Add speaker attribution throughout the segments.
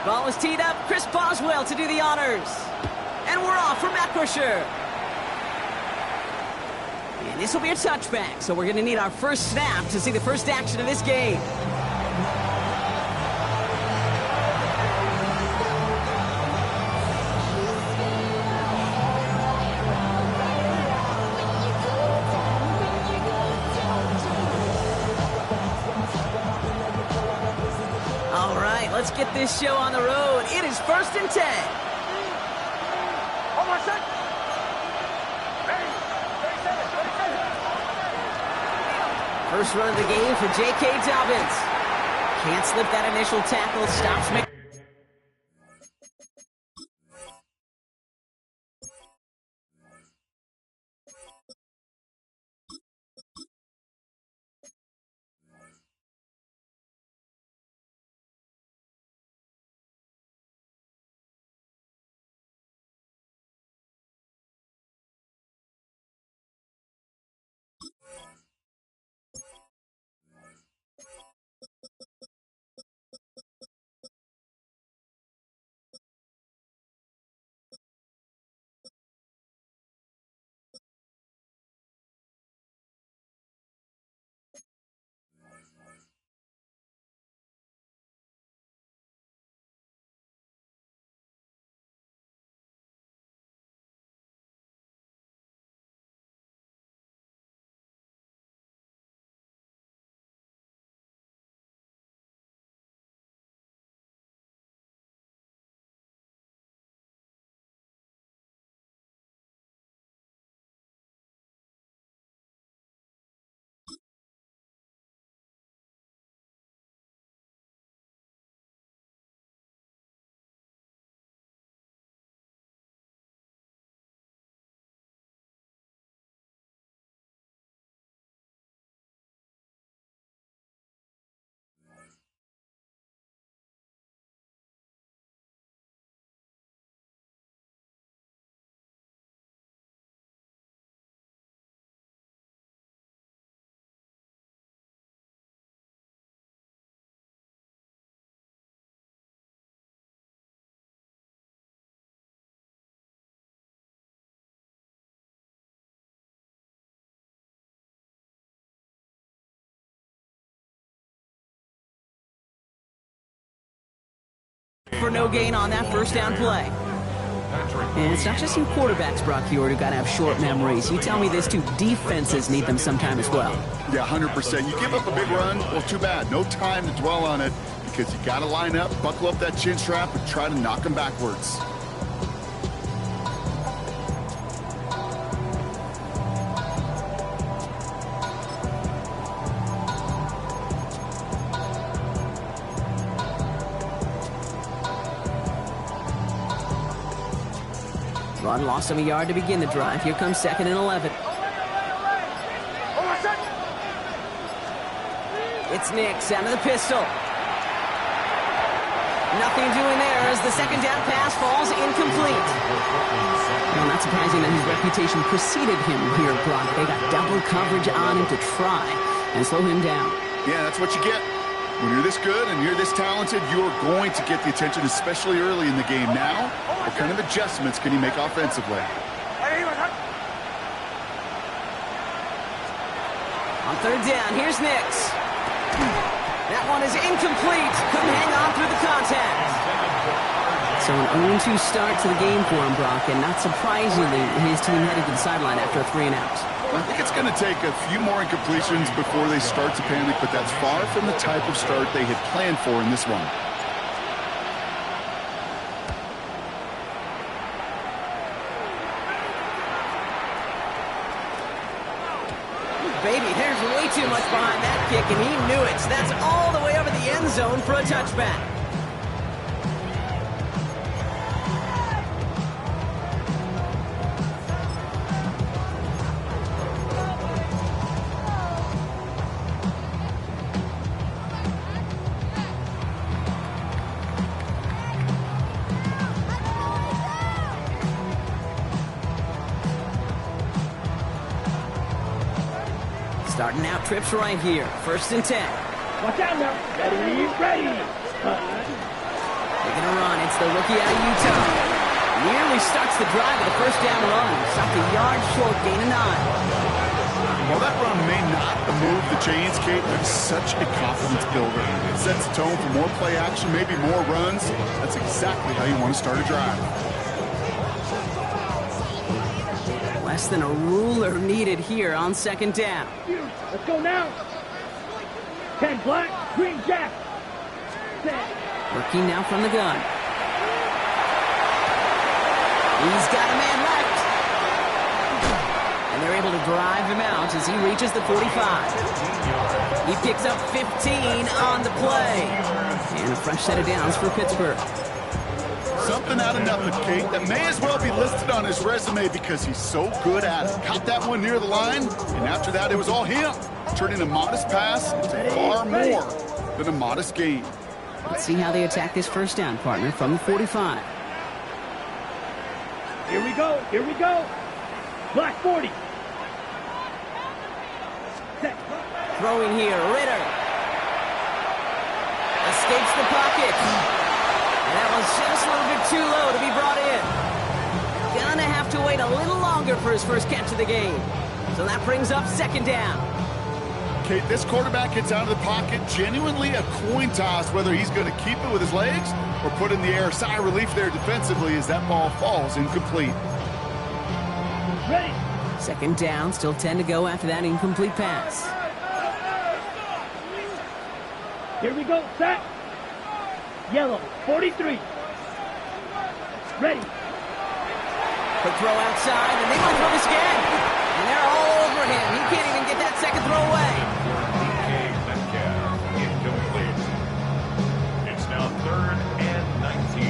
Speaker 1: Ball is teed up. Chris Boswell to do the honors. And we're off for Matt Busher. And this will be a touchback, so we're going to need our first snap to see the first action of this game. All right, let's get this show on the road. It is 1st and 10. First run of the game for J.K. Dobbins. Can't slip that initial tackle. Stops Mc... For no gain on that first down play. And it's not just you quarterbacks, Brock Huard, who got to have short memories. You tell me this too, defenses need them sometime as well.
Speaker 2: Yeah, 100%. You give up a big run, well, too bad. No time to dwell on it because you got to line up, buckle up that chin strap, and try to knock them backwards.
Speaker 1: Run lost him a yard to begin the drive. Here comes 2nd and 11. It's Nix out of the pistol. Nothing doing there as the second down pass falls incomplete. Well, not surprising that his reputation preceded him here, Brock. They got double coverage on him to try and slow him down.
Speaker 2: Yeah, that's what you get. When you're this good and you're this talented, you're going to get the attention, especially early in the game. Now, what kind of adjustments can he make offensively?
Speaker 1: On 3rd down, here's Nix. That one is incomplete. Couldn't hang on through the contact. So an 0-2 start to the game for him, Brock, and not surprisingly, his team headed to the sideline after a 3-and-out.
Speaker 2: I think it's going to take a few more incompletions before they start to panic, but that's far from the type of start they had planned for in this one.
Speaker 1: Baby, there's way too much behind that kick, and he knew it. So that's all the way over the end zone for a touchback. Starting out trips right here. 1st and 10.
Speaker 3: Watch out now. Ready.
Speaker 1: Making a rookie out of Utah. Nearly starts the drive with a first down run. Stopped a yard short, gain of 9.
Speaker 2: Well, that run may not move the chains, Kate, but it's such a confidence builder. It sets the tone for more play action, maybe more runs. That's exactly how you want to start a drive.
Speaker 1: Less than a ruler needed here on second down.
Speaker 3: Let's go now. 10 black, green jack. Set.
Speaker 1: Working now from the gun. He's got a man left. And they're able to drive him out as he reaches the 45. He picks up 15 on the play. And a fresh set of downs for Pittsburgh.
Speaker 2: Something out of nothing, Kate, that may as well be listed on his resume because he's so good at it. Caught that one near the line, and after that, it was all him. Turning a modest pass into far more than a modest gain.
Speaker 1: Let's see how they attack this first down, partner, from the 45.
Speaker 3: Here we go. Here we go. Black 40. Set.
Speaker 1: Throwing here, Ritter. Escapes the pocket. And that was just a little bit too low to be brought in. Gonna have to wait a little longer for his first catch of the game. So that brings up second down.
Speaker 2: Kate, this quarterback gets out of the pocket, genuinely a coin toss whether he's going to keep it with his legs or put in the air. Sigh of relief there defensively as that ball falls incomplete.
Speaker 3: Ready.
Speaker 1: Second down, still 10 to go after that incomplete pass.
Speaker 3: Here we go. Set. Yellow 43. Ready.
Speaker 1: Quick throw outside, and they might throw this again. And they're all over him. He can't even get that second throw away.
Speaker 4: Incomplete. It's now 3rd and 19.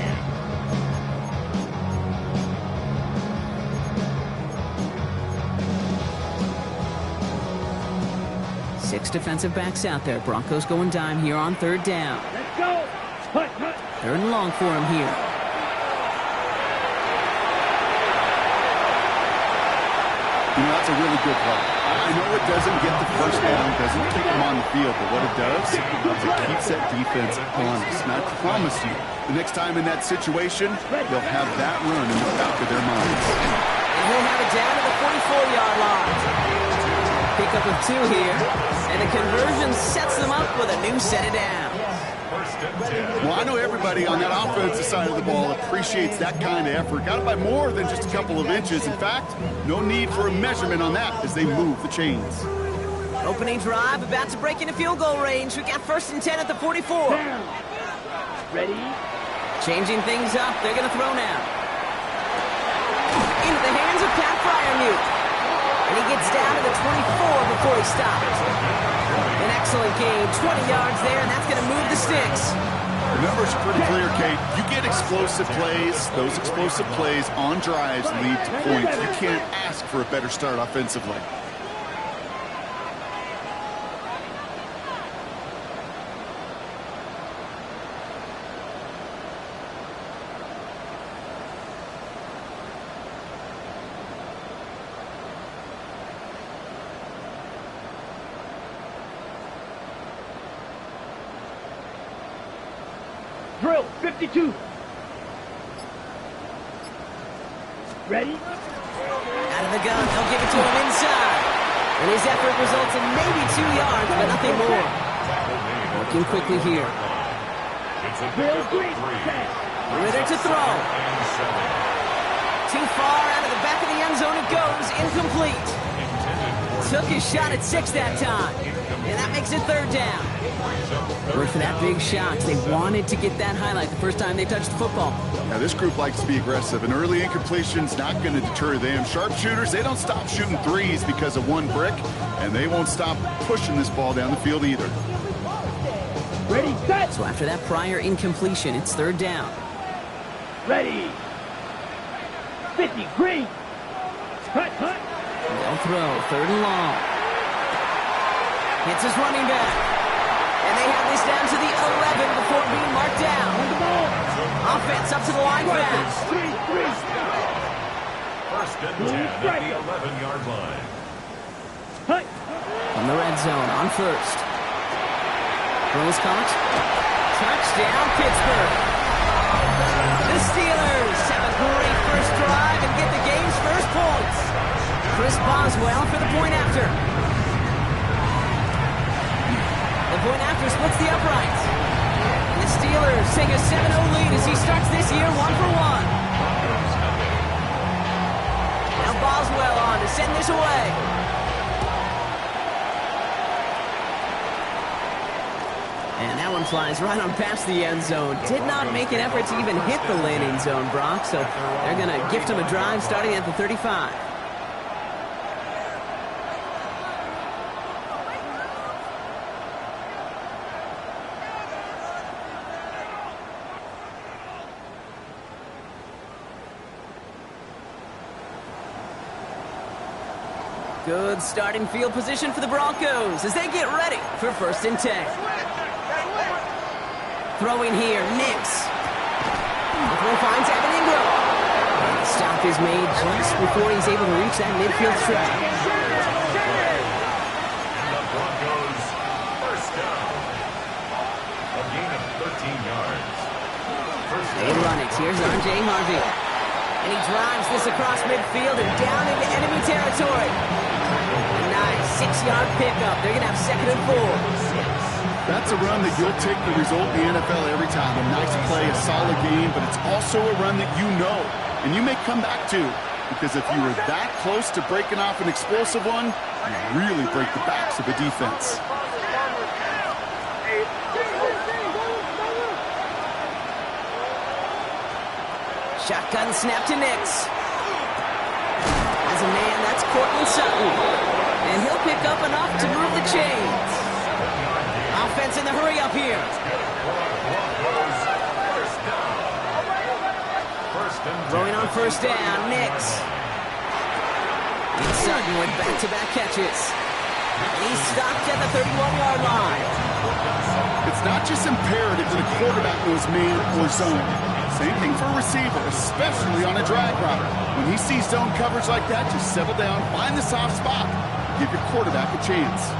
Speaker 1: 6 defensive backs out there. Broncos going dime here on third down.
Speaker 3: Let's go. Hut, hut.
Speaker 1: Third and long for him here.
Speaker 2: You know, that's a really good play. I know it doesn't get the first down, doesn't keep them on the field, but what it does is it keeps that defense honest. And I promise you, the next time in that situation, they'll have that run in the back of their minds.
Speaker 1: And he'll have it down to the 44-yard line. Pick up of 2 here, and the conversion sets them up with a new set of downs.
Speaker 2: Well, I know everybody on that offensive side of the ball appreciates that kind of effort. Got it by more than just a couple of inches. In fact, no need for a measurement on that as they move the chains.
Speaker 1: Opening drive, about to break into field goal range. We got 1st and 10 at the 44.
Speaker 3: Down. Ready.
Speaker 1: Changing things up, they're going to throw now. Into the hands of Pat Fryermuth. And he gets down to the 24 before he stops. An excellent gain, 20 yards there, and that's going to move the sticks.
Speaker 2: The numbers are pretty clear, Kate. You get explosive plays. Those explosive plays on drives lead to points. You can't ask for a better start offensively.
Speaker 3: Drill 52. Ready.
Speaker 1: Out of the gun, they'll give it to him inside. And his effort results in maybe 2 yards, but nothing more. Working quickly here.
Speaker 3: Drill 3. Set.
Speaker 1: Ritter to throw. Too far out of the back of the end zone it goes. Incomplete. Took his shot at 6 that time. And that makes it 3rd down. Worked for that big shot. They wanted to get that highlight the first time they touched the football.
Speaker 2: Now, this group likes to be aggressive. An early incompletion's not going to deter them. Sharpshooters, they don't stop shooting threes because of one brick, and they won't stop pushing this ball down the field either.
Speaker 3: Ready, set.
Speaker 1: So after that prior incompletion, it's 3rd down.
Speaker 3: Ready. 50, green. Hut, hut.
Speaker 1: They'll throw, 3rd and long. Hits his running back. And they have this down to the 11 before being marked down. Offense up to the line fast.
Speaker 3: 3.
Speaker 4: 1st and 10 at the 11-yard line.
Speaker 3: Hut.
Speaker 1: From the red zone on 1st. Throws caught. Touchdown, Pittsburgh. the Steelers have a great first drive and get the game's first points. Chris Boswell for the point after. The point after splits the uprights. And the Steelers take a 7-0 lead as he starts this year 1-for-1. Now Boswell on to send this away. And that one flies right on past the end zone. Did not make an effort to even hit the landing zone, Brock. So they're going to gift him a drive starting at the 35. Good starting field position for the Broncos as they get ready for 1st and 10. Throwing here, Nix. The throw finds Evan Ingram. And the stop is made just before he's able to reach that midfield stretch.
Speaker 4: And the Broncos first down. A gain of 13 yards.
Speaker 1: They run it. Here's R.J. Harvey. And he drives this across midfield and down into enemy territory. A nice 6-yard pickup. They're going to have 2nd and 4.
Speaker 2: That's a run that you'll take the result in the NFL every time. A nice play, a solid game, but it's also a run that you know and you may come back to, because if you were that close to breaking off an explosive one, you really break the backs of the defense.
Speaker 1: Shotgun snap to Nix. As a man, that's Cortland Sutton. And he'll pick up enough to move the chains. Offense in the hurry up here. Throwing on 1st down, Nix. And Sutton with back-to-back catches. And he's stopped at the 31-yard line.
Speaker 2: It's not just imperative that a quarterback knows man or zone. Same thing for a receiver, especially on a drag route. When he sees zone coverage like that, just settle down, find the soft spot, give your quarterback a chance.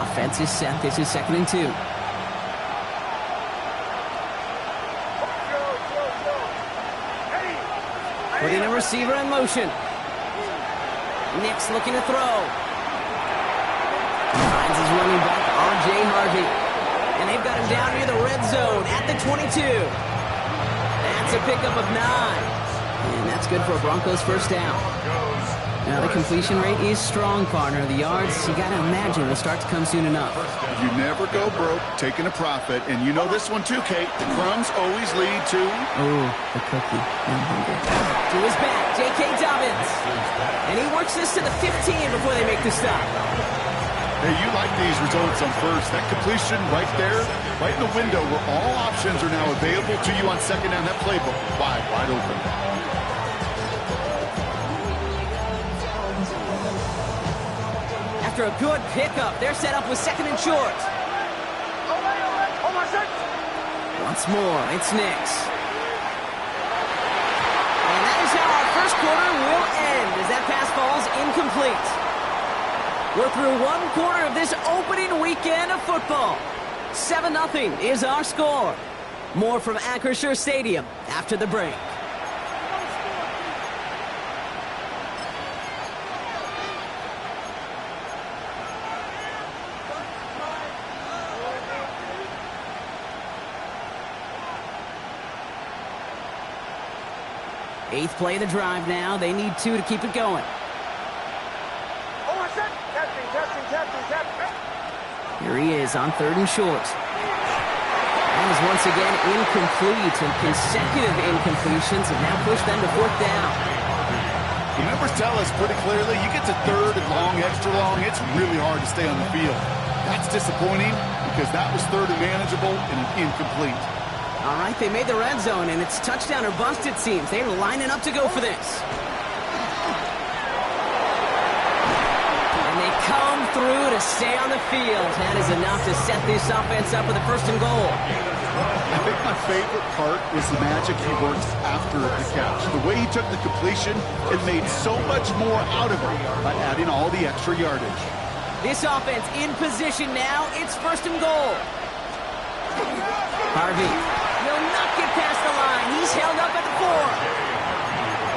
Speaker 1: Offense is set. This is 2nd and 2. Putting a receiver in motion. Nix looking to throw. Finds his running back, R.J. Harvey. And they've got him down near the red zone at the 22. That's a pickup of 9. And that's good for a Broncos first down. Now the completion rate is strong, partner. The yards, you got to imagine, will start to come soon enough.
Speaker 2: You never go broke taking a profit. And you know this one too, Kate. The crumbs always lead to...
Speaker 1: Oh, the cookie. To his back, J.K. Dobbins. And he works this to the 15 before they make the stop.
Speaker 2: Hey, you like these results on 1st. That completion right there, right in the window where all options are now available to you on 2nd down. That playbook wide open.
Speaker 1: After a good pickup, they're set up with 2nd and short. Once more, it's Nix. And that is how our first quarter will end as that pass falls incomplete. We're through 1 quarter of this opening weekend of football. 7-0 is our score. More from Acrisure Stadium after the break. Eighth play of the drive now. They need 2 to keep it going. Here he is on 3rd and short. That is once again incomplete, and consecutive incompletions have now pushed them to 4th down.
Speaker 2: The numbers tell us pretty clearly, you get to 3rd and long, extra long, it's really hard to stay on the field. That's disappointing because that was 3rd and manageable and an incomplete.
Speaker 1: All right, they made the red zone, and it's touchdown or bust, it seems. They're lining up to go for this. And they come through to stay on the field. That is enough to set this offense up with a 1st and goal.
Speaker 2: I think my favorite part was the magic he worked after the catch. The way he took the completion and made so much more out of it by adding all the extra yardage.
Speaker 1: This offense in position now. It's 1st and goal. Harvey will not get past the line. He's held up at the 4.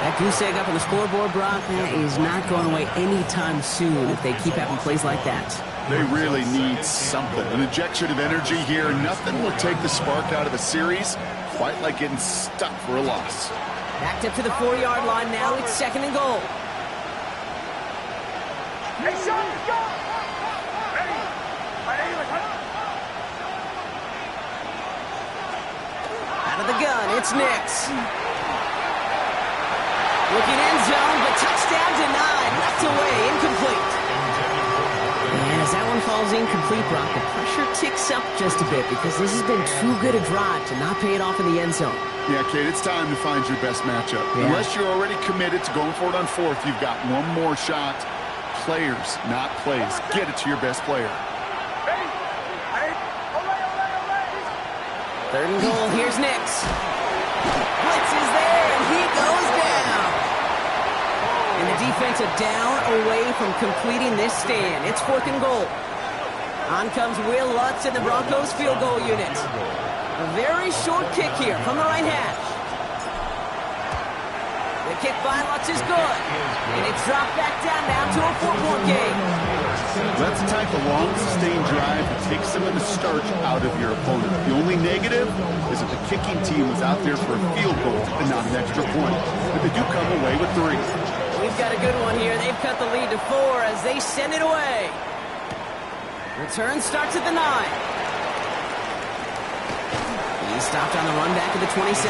Speaker 1: That goose egg up on the scoreboard, Brock, that is not going away anytime soon if they keep having plays like that.
Speaker 2: They really need something. An injection of energy here. Nothing will take the spark out of a series quite like getting stuck for a loss.
Speaker 1: Backed up to the 4-yard line now. It's 2nd and goal. Out of the gun, it's Nix. Looking end zone, but touchdown denied. Left away, incomplete. And as that one falls incomplete, Brock, the pressure ticks up just a bit because this has been too good a drive to not pay it off in the end zone.
Speaker 2: Yeah, Kate, it's time to find your best matchup. Yeah. Unless you're already committed to going for it on 4th, you've got one more shot. Players, not plays. Get it to your best player.
Speaker 1: 3rd and goal, here's Nix. Blitz is there, and he goes down. And the defense a down away from completing this stand. It's 4th and goal. On comes Will Lutz in the Broncos field goal unit. A very short kick here from the right hash. The kick by Lutz is good. And it's dropped back down now to a 4-point game.
Speaker 2: That's the type of long, sustained drive that takes some of the starch out of your opponent. The only negative is that the kicking team was out there for a field goal and not an extra point. But they do come away with 3.
Speaker 1: We've got a good one here. They've cut the lead to 4 as they send it away. Return starts at the 9. He stopped on the run back at the 27.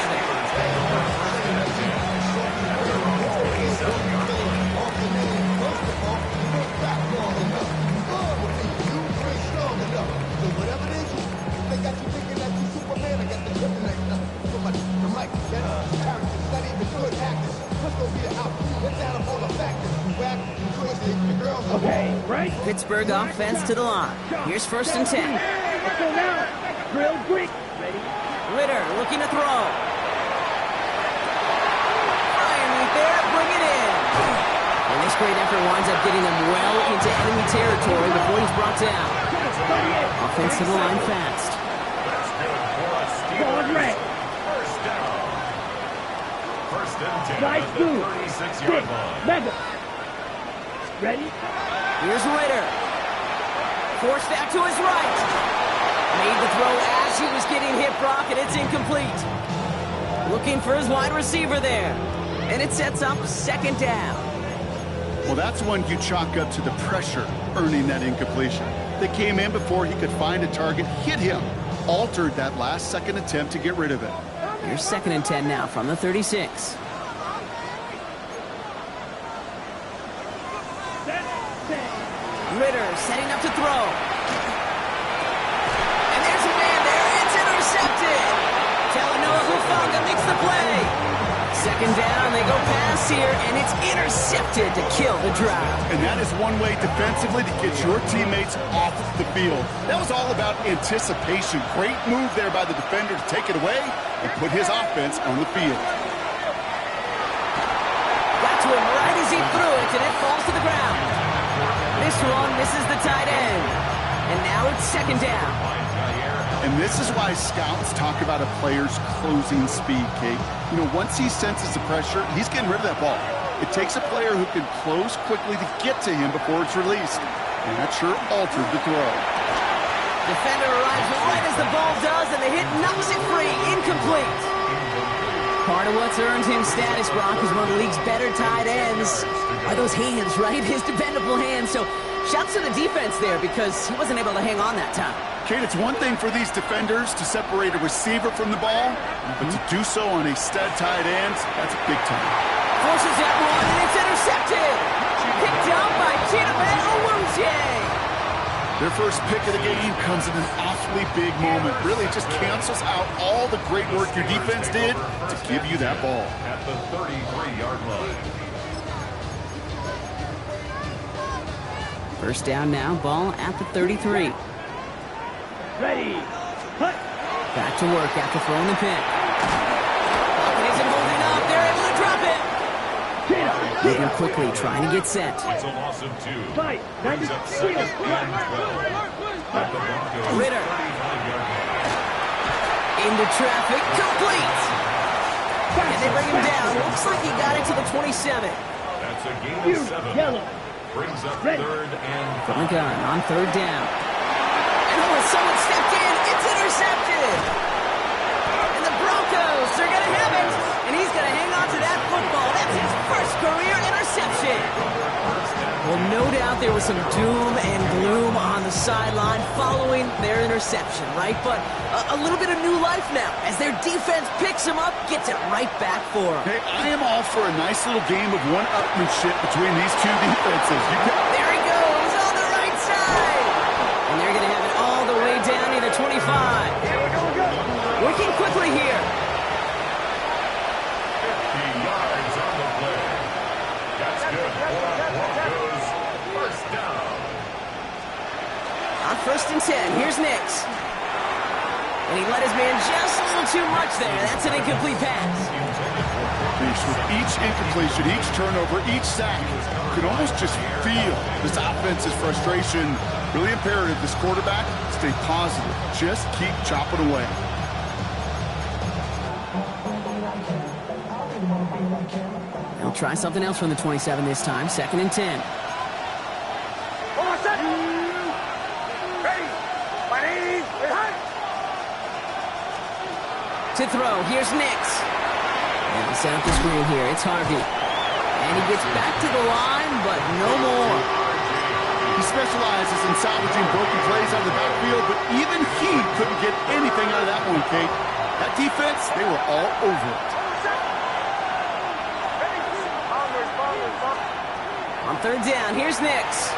Speaker 3: Okay, right?
Speaker 1: Pittsburgh offense to the line. Here's 1st and 10.
Speaker 3: Let's go now. Drill Greek. Ready?
Speaker 1: Ritter looking to throw. Ryan right there, bring it in. And this great effort winds up getting him well into enemy territory before he's brought down. Offense to the line fast.
Speaker 3: Ball red.
Speaker 4: 1st and 10.
Speaker 3: Nice move.
Speaker 4: 36-yard line.
Speaker 3: Mega. Ready?
Speaker 1: Here's Ritter. Forced out to his right. Made the throw as he was getting hit, Brock, and it's incomplete. Looking for his wide receiver there. And it sets up 2nd down.
Speaker 2: Well, that's one you chalk up to the pressure earning that incompletion. They came in before he could find a target, hit him, altered that last-second attempt to get rid of it.
Speaker 1: Here's 2nd and 10 now from the 36. Ritter setting up to throw. And there's a man there. It's intercepted. Talanoa Hufanga makes the play. 2nd down. They go pass here, and it's intercepted to kill the drive.
Speaker 2: And that is one way defensively to get your teammates off the field. That was all about anticipation. Great move there by the defender to take it away and put his offense on the field.
Speaker 1: Got to him right as he threw it, and it falls to the ground. This one misses the tight end. And now it's 2nd down.
Speaker 2: And this is why scouts talk about a player's closing speed, Kate. You know, once he senses the pressure, he's getting rid of that ball. It takes a player who can close quickly to get to him before it's released. And that sure altered the throw.
Speaker 1: Defender arrives right as the ball does, and the hit knocks it free. Incomplete. Part of what's earned him status, Brock, is one of the league's better tight ends. Are those hands, right? His dependable hands. So shouts to the defense there because he wasn't able to hang on that time.
Speaker 2: Kate, it's one thing for these defenders to separate a receiver from the ball, but to do so on a stud tight end, that's big time.
Speaker 1: Forces that one, and it's intercepted. Picked up by Chidobe Awuzie.
Speaker 2: Their first pick of the game comes in an awfully big moment. Really, it just cancels out all the great work your defense did to give you that ball.
Speaker 4: At the 33-yard line.
Speaker 1: 1st down now, ball at the 33.
Speaker 3: Ready. Hut.
Speaker 1: Back to work after throwing the pick. Falcon isn't holding up. They're able to drop it. Moving quickly, trying to get set.
Speaker 4: It's a loss of 2.
Speaker 3: Fight.
Speaker 4: Brings up 2nd and 12. At the Broncos'
Speaker 1: Ritter.
Speaker 4: 35-yard line.
Speaker 1: Into traffic, complete. And they bring him down. Looks like he got it to the 27.
Speaker 4: That's a gain of 7.
Speaker 3: Yellow.
Speaker 4: Brings up
Speaker 3: Red.
Speaker 4: 3rd and
Speaker 1: From the
Speaker 4: 5.
Speaker 1: gun on 3rd down. And oh, someone stepped in. It's intercepted. And the Broncos are going to have it. And he's going to hang on to that football. That's his first career interception. Well, no doubt there was some doom and gloom on the sideline following their interception, right? But a little bit of new life now as their defense picks him up, gets it right back for him.
Speaker 2: Hey, I am all for a nice little game of one-upmanship between these two defenses.
Speaker 1: There he goes on the right side. And they're going to have it all the way down to the 25. Working quickly here.
Speaker 4: 50 yards on the play. That's good for Broncos. First down.
Speaker 1: On 1st and 10, here's Nix. And he let his man just a little too much there. That's an incomplete pass.
Speaker 2: With each incompletion, each turnover, each sack, you can almost just feel this offense's frustration. Really imperative, this quarterback, stay positive. Just keep chopping away.
Speaker 1: They'll try something else from the 27 this time. 2nd and 10. To throw, here's Nix. And he'll set up the screen here. It's Harvey. And he gets back to the line, but no more.
Speaker 2: He specializes in salvaging broken plays out of the backfield, but even he couldn't get anything out of that one, Kate. That defense, they were all over it.
Speaker 1: On 3rd down, here's Nix.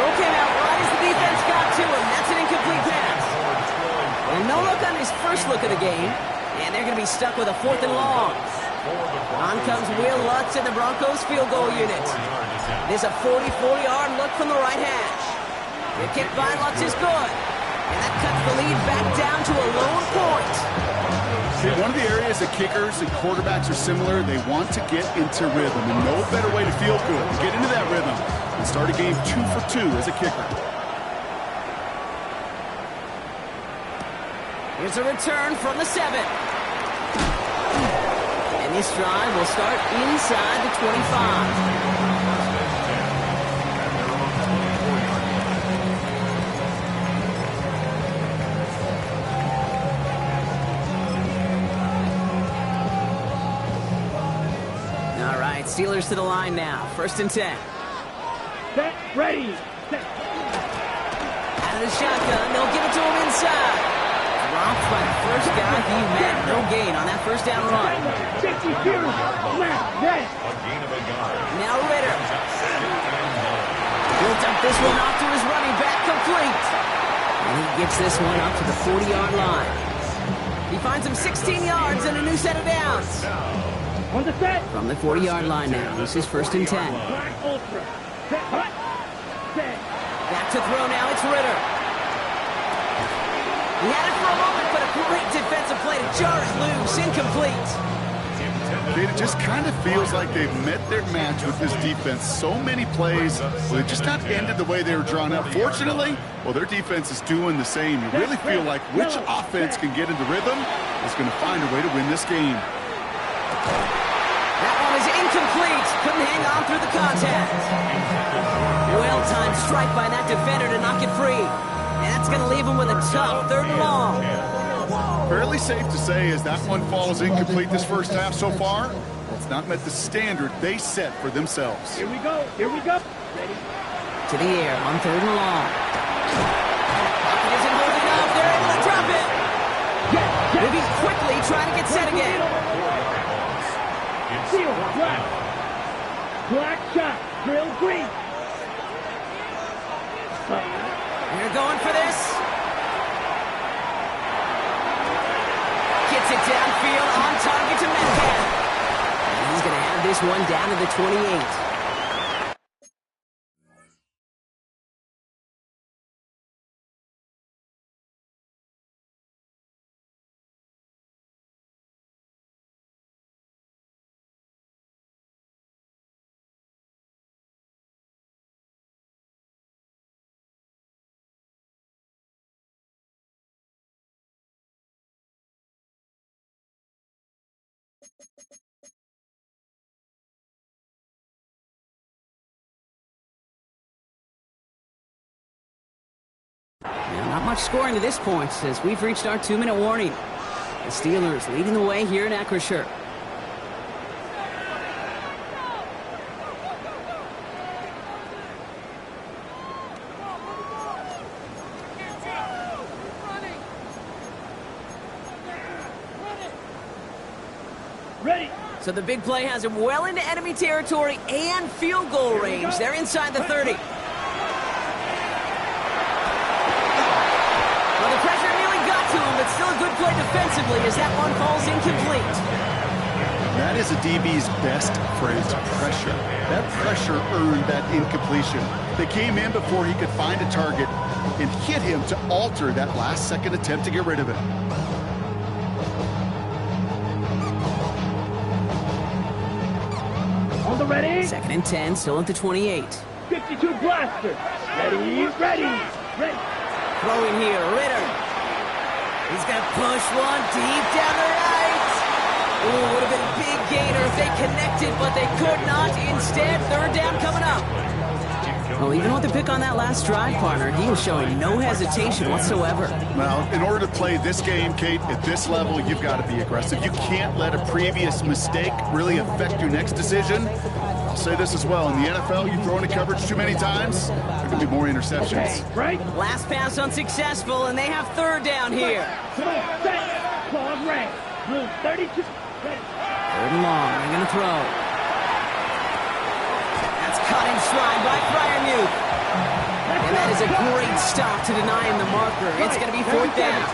Speaker 1: Throw came out right as the defense got to him. That's an incomplete pass. And no look on his first look of the game. And they're going to be stuck with a 4th and long. On comes Will Lutz in the Broncos field goal unit. There's a 40-yard look from the right hash. The kick by Lutz is good. And that cuts the lead back down to a lone point.
Speaker 2: See, one of the areas that kickers and quarterbacks are similar, they want to get into rhythm. And no better way to feel good, to get into that rhythm, and start a game 2 for 2 as a kicker.
Speaker 1: Here's a return from the 7. And this drive will start inside the 25. All right, Steelers to the line now. 1st and 10.
Speaker 3: Set, ready, set.
Speaker 1: Out of the shotgun, they'll give it to him inside. Dropped by the first guy he met. No gain on that 1st down run.
Speaker 3: 60 feet, left, red.
Speaker 4: A gain of a yard.
Speaker 1: Now Ritter. He'll dump this one off to his running back, complete. And he gets this one up to the 40-yard line. He finds him 16 yards and a new set of downs.
Speaker 3: On the set.
Speaker 1: From the 40-yard line now, this is 1st and 10.
Speaker 3: Black ultra. Set, hut. Set.
Speaker 1: Back to throw now, it's Ritter. He had it for a moment, but a great defensive play to jar it loose, incomplete.
Speaker 2: It just kind of feels like they've met their match with this defense. So many plays, well, they just not ended the way they were drawn up. Fortunately, well, their defense is doing the same. You really feel like which offense can get into rhythm is going to find a way to win this game.
Speaker 1: That one is incomplete. Couldn't hang on through the contact. Well-timed strike by that defender to knock it free. And that's going to leave him with a tough 3rd and long.
Speaker 2: Fairly safe to say as that one falls incomplete this first half so far, it's not met the standard they set for themselves.
Speaker 3: Here we go, here we go. Ready.
Speaker 1: To the air on 3rd and long. Pocket isn't holding up. They're able to drop it. Moving quickly, trying to get set again.
Speaker 3: Seal, black. Black shot, drill green.
Speaker 1: They're going for this. Gets it downfield, on target to Metcalf. And he's going to have this one down to the 28. Now, not much scoring to this point as we've reached our 2-minute warning. The Steelers leading the way here in Acrisure.
Speaker 3: Ready.
Speaker 1: So the big play has him well into enemy territory and field goal range. They're inside the 30. Well, the pressure nearly got to him, but still a good play defensively as that one falls incomplete.
Speaker 2: That is a DB's best friend, pressure. That pressure earned that incompletion. They came in before he could find a target and hit him to alter that last-second attempt to get rid of it.
Speaker 3: On the ready.
Speaker 1: 2nd and 10, still at the 28.
Speaker 3: 52 blaster. Ready, ready, ready.
Speaker 1: Throwing here, Ritter. He's going to push one deep down the right. Ooh, would have been a big gainer if they connected, but they could not. Instead, 3rd down coming up. Well, even with the pick on that last drive, partner, he was showing no hesitation whatsoever.
Speaker 2: Well, in order to play this game, Kate, at this level, you've got to be aggressive. You can't let a previous mistake really affect your next decision. I'll say this as well. In the NFL, you throw into coverage too many times, there are going to be more interceptions.
Speaker 3: Okay, right.
Speaker 1: Last pass unsuccessful, and they have 3rd down here.
Speaker 3: Come on, set. Claws rank. Blue 32. Ready.
Speaker 1: 3rd and long, they're going to throw. That's caught in stride by Fryermuth. And that is a great stop to deny him the marker. It's going to be 4th down.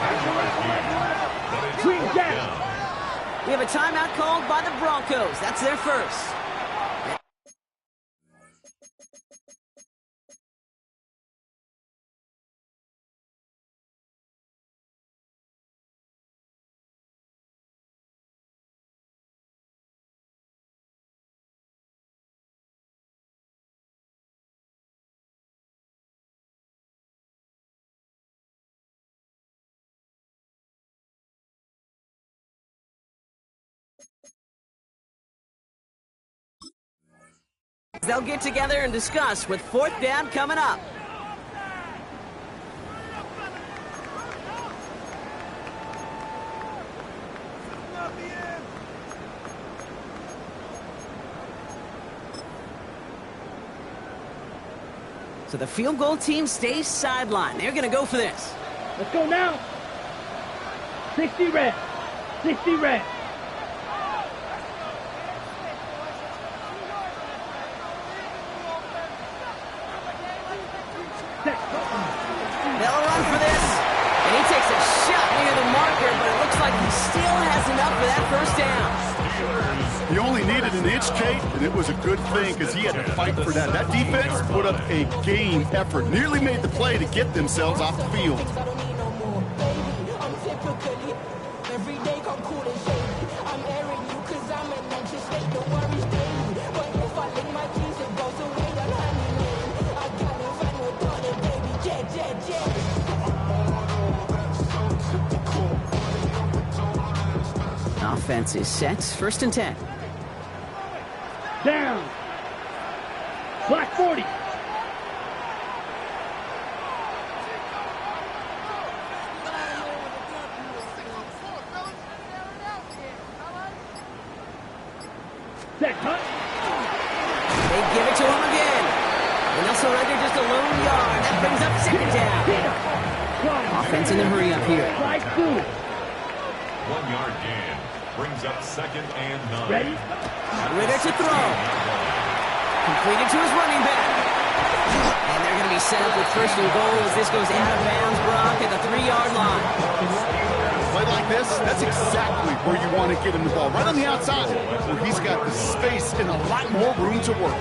Speaker 3: Swing down.
Speaker 1: We have a timeout called by the Broncos. That's their first. They'll get together and discuss with 4th down coming up. So the field goal team stays sidelined. They're going to go for this.
Speaker 3: Let's go now. 60 red. 60 red.
Speaker 1: They'll run for this. And he takes a shot near the marker, but it looks like he still has enough for that 1st down.
Speaker 2: He only needed an inch, Kate, and it was a good thing because he had to fight for that. That defense put up a game effort, nearly made the play to get themselves off the field.
Speaker 1: Offense is set. 1st and 10.
Speaker 3: Down. Black 40. Set cut.
Speaker 1: They give it to him again. And they'll surrender just a lone yard. That brings up 2nd down. Offense in the hurry up here.
Speaker 3: Right through.
Speaker 4: 1 yard gain. Brings up 2nd and 9.
Speaker 3: Ready?
Speaker 1: Ritter to throw. Completed to his running back. And they're going to be set up with 1st and goal as this goes out of bounds, Brock, at the 3-yard line.
Speaker 2: Play like this, that's exactly where you want to get him the ball. Right on the outside, where he's got the space and a lot more room to work.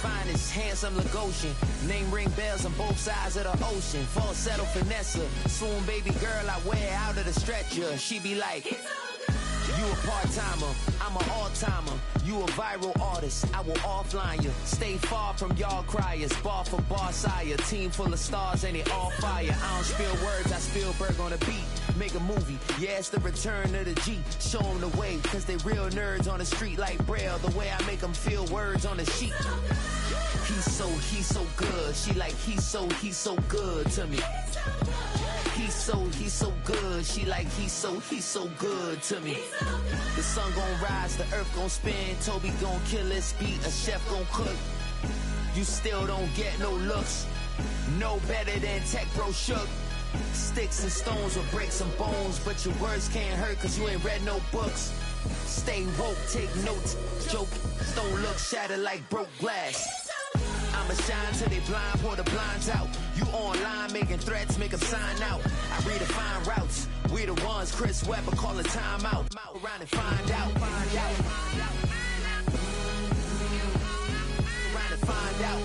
Speaker 5: finest, handsome Lagosian. Name ring bells on both sides of the ocean. Falsetto Finessa, swoon baby girl I wear out of the stretcher. She be like, you a part-timer, I'm an all-timer. You a viral artist, I will offline you. Stay far from y'all criers, bar for bar sire. Team full of stars and they all fire. I don't spill words, I Spielberg on a beat. Make a movie, yeah, it's the return of the G. Show them the way, cause they real nerds on the street like Braille. The way I make them feel words on the sheet. He's so good. She like, he's so good to me. He's so good. She like, he's so good to me. The sun gon' rise, the earth gon' spin. Toby gon' kill this beat, a chef gon' cook. You still don't get no looks. No better than Tech Bro Shook. Sticks and stones will break some bones, but your words can't hurt cause you ain't read no books. Stay woke, take notes, joke, don't look shattered like broke glass. I'ma shine till they blind, pour the blinds out. You online making threats, make them sign out. I redefine routes, we the ones Chris Webber call a timeout. Around and find out. Around and find out.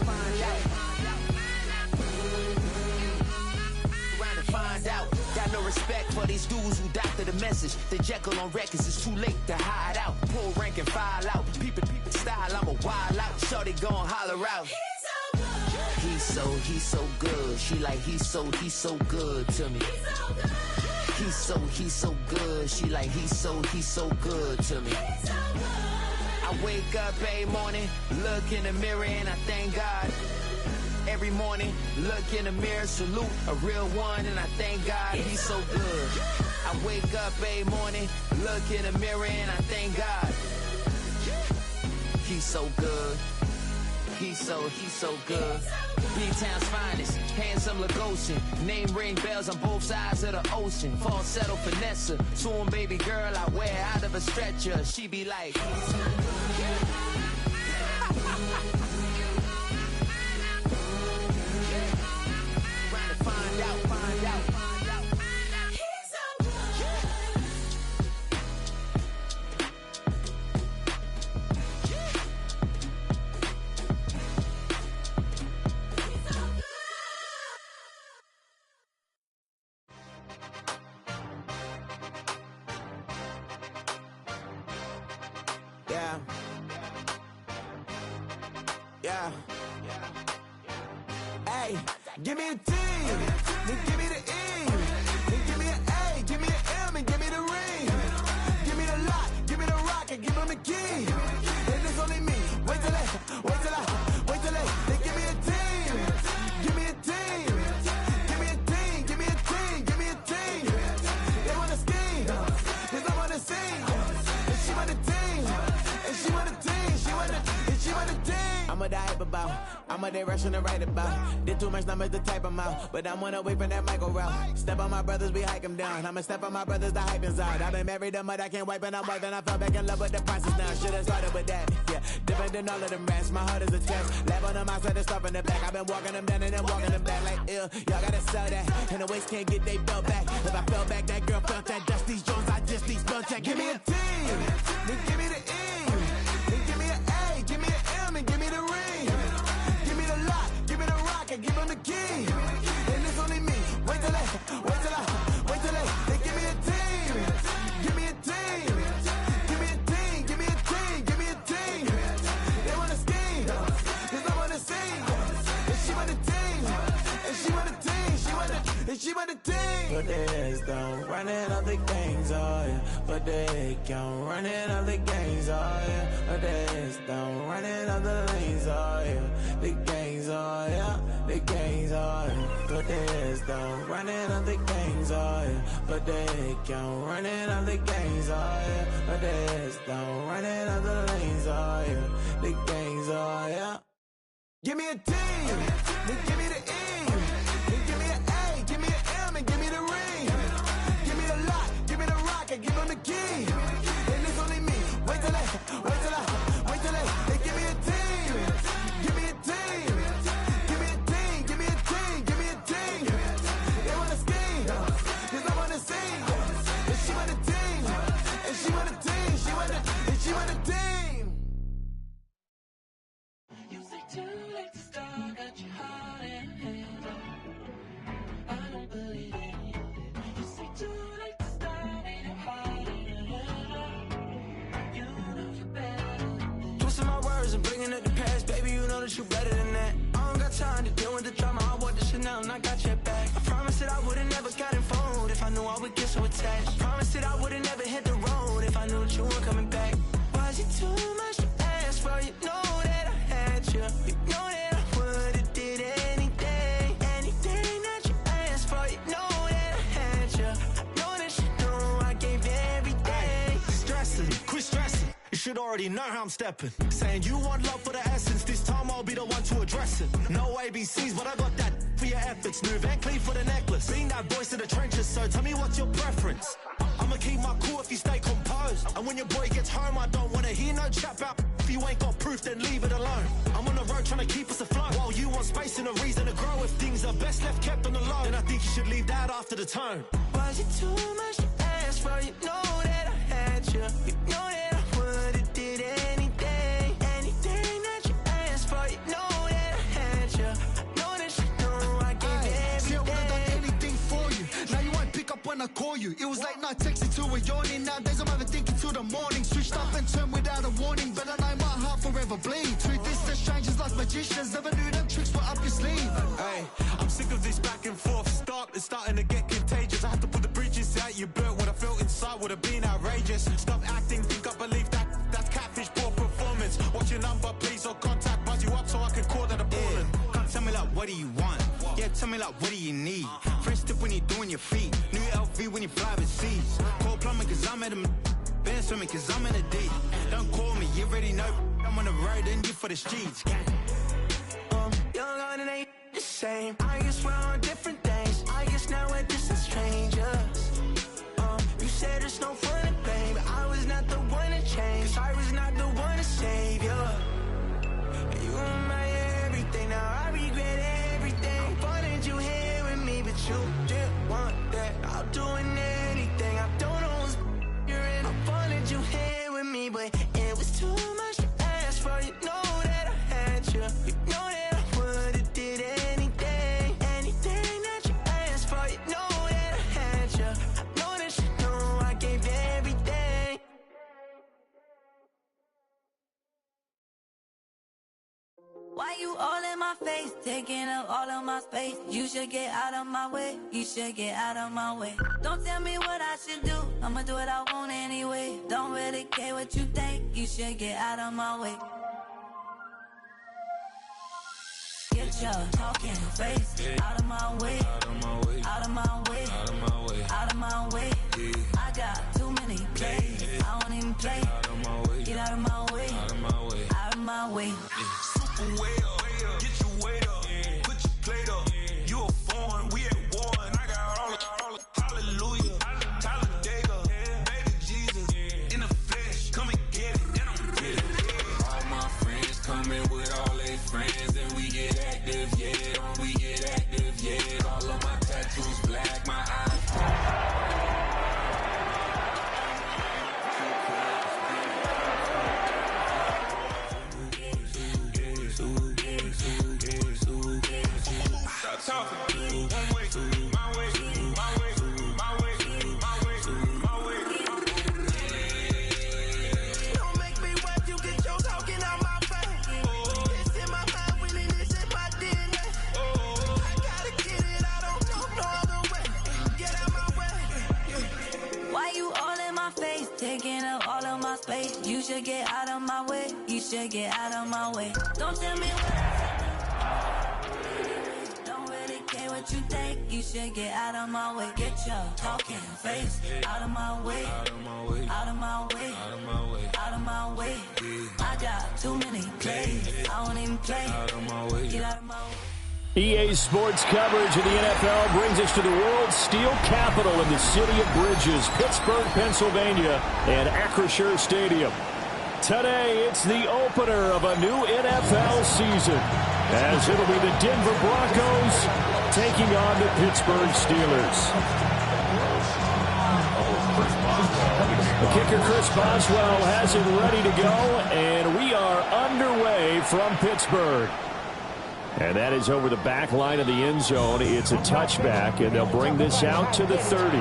Speaker 5: Find out. Got no respect for these dudes who doctor the message. The Jekyll on records, it's too late to hide out. Pull rank and file out. People style, I'm a wild out. Shorty gon' holler out. He's so good. She like, he's so good to me. He's so good. She like, he's so good to me. I wake up every morning, look in the mirror and I thank God. Every morning, look in the mirror, salute a real one, and I thank God he's so good. I wake up every morning, look in the mirror, and I thank God he's so good. He's so good. B-Town's finest, handsome Lagosian. Name ring bells on both sides of the ocean. Falsetto Finessa, swoon baby girl I wear out of a stretcher. She be like, find out. He's so good. Yeah. Hey, give me a T, then give me the E, then give me an A, give me an M, and give me the ring. Give me the lock, give me the rock, and give them the key. And it's only me. Wait till they give me a team. Give me a team. Give me a team. Give me a team. Give me a team. They wanna scheme, 'cause I'm on the scene. And she want a team. And she want a team. She want a team. I'm a die about. I'm a day rushing to write about. Did too much numbers to type them out. But I'm one away from that micro route. Step on my brothers, we hike them down. I'ma step on my brothers, the hype is out. I've been married them, but I can't wipe it out more than I fell back in love with the process now. Should've started with that. Yeah, different than all of them rats. My heart is a test. Lab on them outside and stuff in the back. I've been walking them down and then walking them back like ill. Y'all gotta sell that. And the waist can't get they belt back. If I fell back, that girl felt that. Dust these Jones, I just these spell check. Give me a T, then give me the E, then give me an A, give me an M, and give me the ring. Give me the lock, give me the rock, and give them the key. And it's only me. Wait till they give me a team. Give me a team. Give me a team. Give me a team. Give me a team. They wanna scheme, 'cause I wanna sing. And she want a team. And she want a team. She want a team.
Speaker 6: Put the heads down, running all the gangs, oh yeah. Put the head count, running all the gangs, oh yeah. Put the heads down, running all the lanes, oh yeah. The gangs, oh yeah. The gangs, oh yeah. Put the heads down, running all the gangs, oh yeah. Put the head count, running all the gangs, oh yeah. Put the heads down, running all the lanes, oh yeah. The gangs, oh yeah.
Speaker 5: Give me a T, then give me the E, then give me an A, give me an M, and give me the ring. Give me the lock, give me the rock, and give them the key. And it's only me. Wait till they give me a team. Give me a team. Give me a team. Give me a team. Give me a team. They wanna scheme, 'cause I wanna sing. And she want a team. And she want a team. She want a team.
Speaker 7: You say
Speaker 6: time to deal with the drama. I wore the Chanel and I got your back. I promised that I would've never got involved if I knew I would get so attached. I promised that I would've never hit the road if I knew that you weren't coming back. Was it too much to ask for? You know that I had you. You know that I would've did anything, anything that you asked for. You know that I had you. I know that you know I gave everything.
Speaker 7: Stressing, quit stressing. You should already know how I'm stepping. Saying you want love for the essence. This time I'll be the one to address it. No ABCs, but I got that for your efforts. New Van Cleef for the necklace. Being that voice in the trenches, so tell me what's your preference. I'ma keep my cool if you stay composed. And when your boy gets home, I don't wanna hear no chat about. If you ain't got proof, then leave it alone. I'm on the road trying to keep us afloat. While you want space and a reason to grow. If things are best left kept on the low, then I think you should leave that after the tone.
Speaker 6: Was it too much to ask for? You know that I had you. You know that I would've did anything, anything that you asked for. You know that I had you. I know that you know I gave everything.
Speaker 7: See, I would've done anything for you. Now you won't pick up when I call you. It was late night texting till we're yawning. Nowadays I'm overthinking till the morning. Switched up and turned without a warning, but I know my heart forever bleeds. Truth is, the strangers like magicians. Never knew them tricks were up your sleeve. Hey, I'm sick of this back and forth. Stop, it's starting to get contagious. I had to put the bridges out you built. What I felt inside would have been outrageous. Stop acting, think I believe that. That's catfish, poor performance. Watch your number, please, or contact. Buzz you up so I can call that a ballin'.
Speaker 8: Can't tell me like, what do you want? Yeah, tell me like, what do you need? Fresh tip when you're doing your feet. New LV when you fly overseas. Call plumbing cause I'm at a been swimming cause I'm in a deep. Don't call me, you already know. I'm on the road and you for the streets.
Speaker 6: Young on and ain't the same. I guess we're on different things. I guess now we're distant strangers. You said it's no fun to blame, but I was not the one to change. Cause I was not the one to save you. And you were my everything, now I regret everything. I wanted you here with me, but you didn't want that. I'm doing anything, I don't know what's you're in. I wanted you here with me, but it was too much to ask for. You know that I had you. You know that I would've did anything, anything that you asked for. You know that I had you. I know that you know I gave everything.
Speaker 9: Why you all in my face, taking up all of my space? You should get out of my way, you should get out of my way. Don't tell me what I should do, I'ma do what I want anyway. Don't really care what you think, you should get out of my way. Get your talking face out of my way, out of my way, out of my way, out of my way, out of my way. I got too many plays, I won't even play. Out of my way, get out of my way, out of my way, out of my way.
Speaker 6: Way up, get your weight up, put your plate up. You a foreign, we at war, and I got all the hallelujah, Talladega, baby Jesus, in the flesh, come and get it, then I'm get it. All my friends coming with all their friends, and we get active, yeah, don't we get active, yeah. All of my tattoos black, my eyes. Talking one way, my way, my way, my way, my way, my way. Don't make me wet, you get your talking out my face. It's in my mind, really, this is my DNA. I gotta get it, I don't know no other way. Get out my way.
Speaker 9: Why you all in my face, taking up all of my space? You should get out of my way, you should get out of my way. Don't tell me what you think, you should get out of my way. Get your talking face out of my way, out of my way, out of my way, out of my way, out of my way. I got too many plays, I won't even play. Out of my way, get out of my way.
Speaker 10: EA Sports coverage of the NFL brings us to the world's steel capital in the city of Bridges, Pittsburgh, Pennsylvania, and Acrisure Stadium. Today, it's the opener of a new NFL season, as it'll be the Denver Broncos taking on the Pittsburgh Steelers. The kicker, Chris Boswell, has it ready to go, and we are underway from Pittsburgh. And that is over the back line of the end zone. It's a touchback, and they'll bring this out to the 30.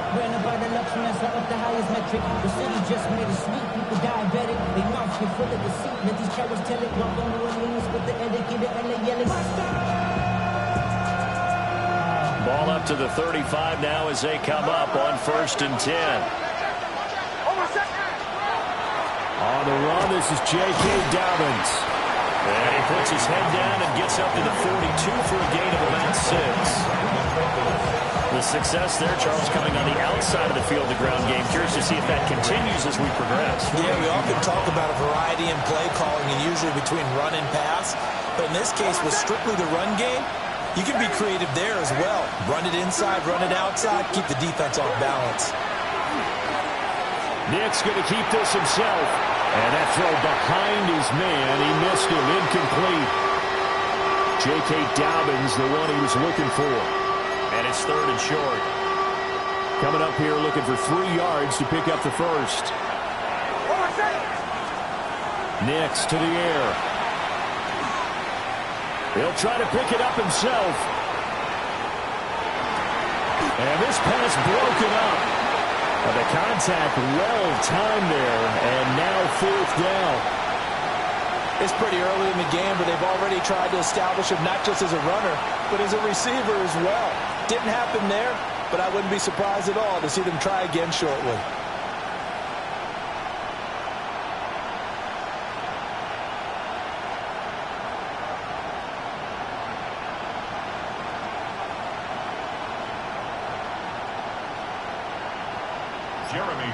Speaker 3: Ran about enough
Speaker 11: transfer up the highest metric. The city just made a sweep, people diabetic. They mouths get full of deceit. Let these cowards tell it. Walk on New Orleans with the etiquette and they yelling.
Speaker 10: Ball up to the 35 now as they come up on 1st and 10. On the run, this is J.K. Dobbins. And he puts his head down and gets up to the 42 for a gain of about 6. The success there, Charles, coming on the outside of the field, the ground game. Curious to see if that continues as we progress.
Speaker 12: Yeah, we often talk about a variety in play calling and usually between run and pass. But in this case, with strictly the run game, you can be creative there as well. Run it inside, run it outside, keep the defense off balance.
Speaker 10: Nick's going to keep this himself. And that throw behind his man, he missed him, incomplete. J.K. Dobbins, the one he was looking for. And it's 3rd and short. Coming up here looking for 3 yards to pick up the first. Nick's to the air. He'll try to pick it up himself. And this pass broken up. The contact well-timed there, and now 4th down.
Speaker 12: It's pretty early in the game, but they've already tried to establish him not just as a runner, but as a receiver as well. Didn't happen there, but I wouldn't be surprised at all to see them try again shortly.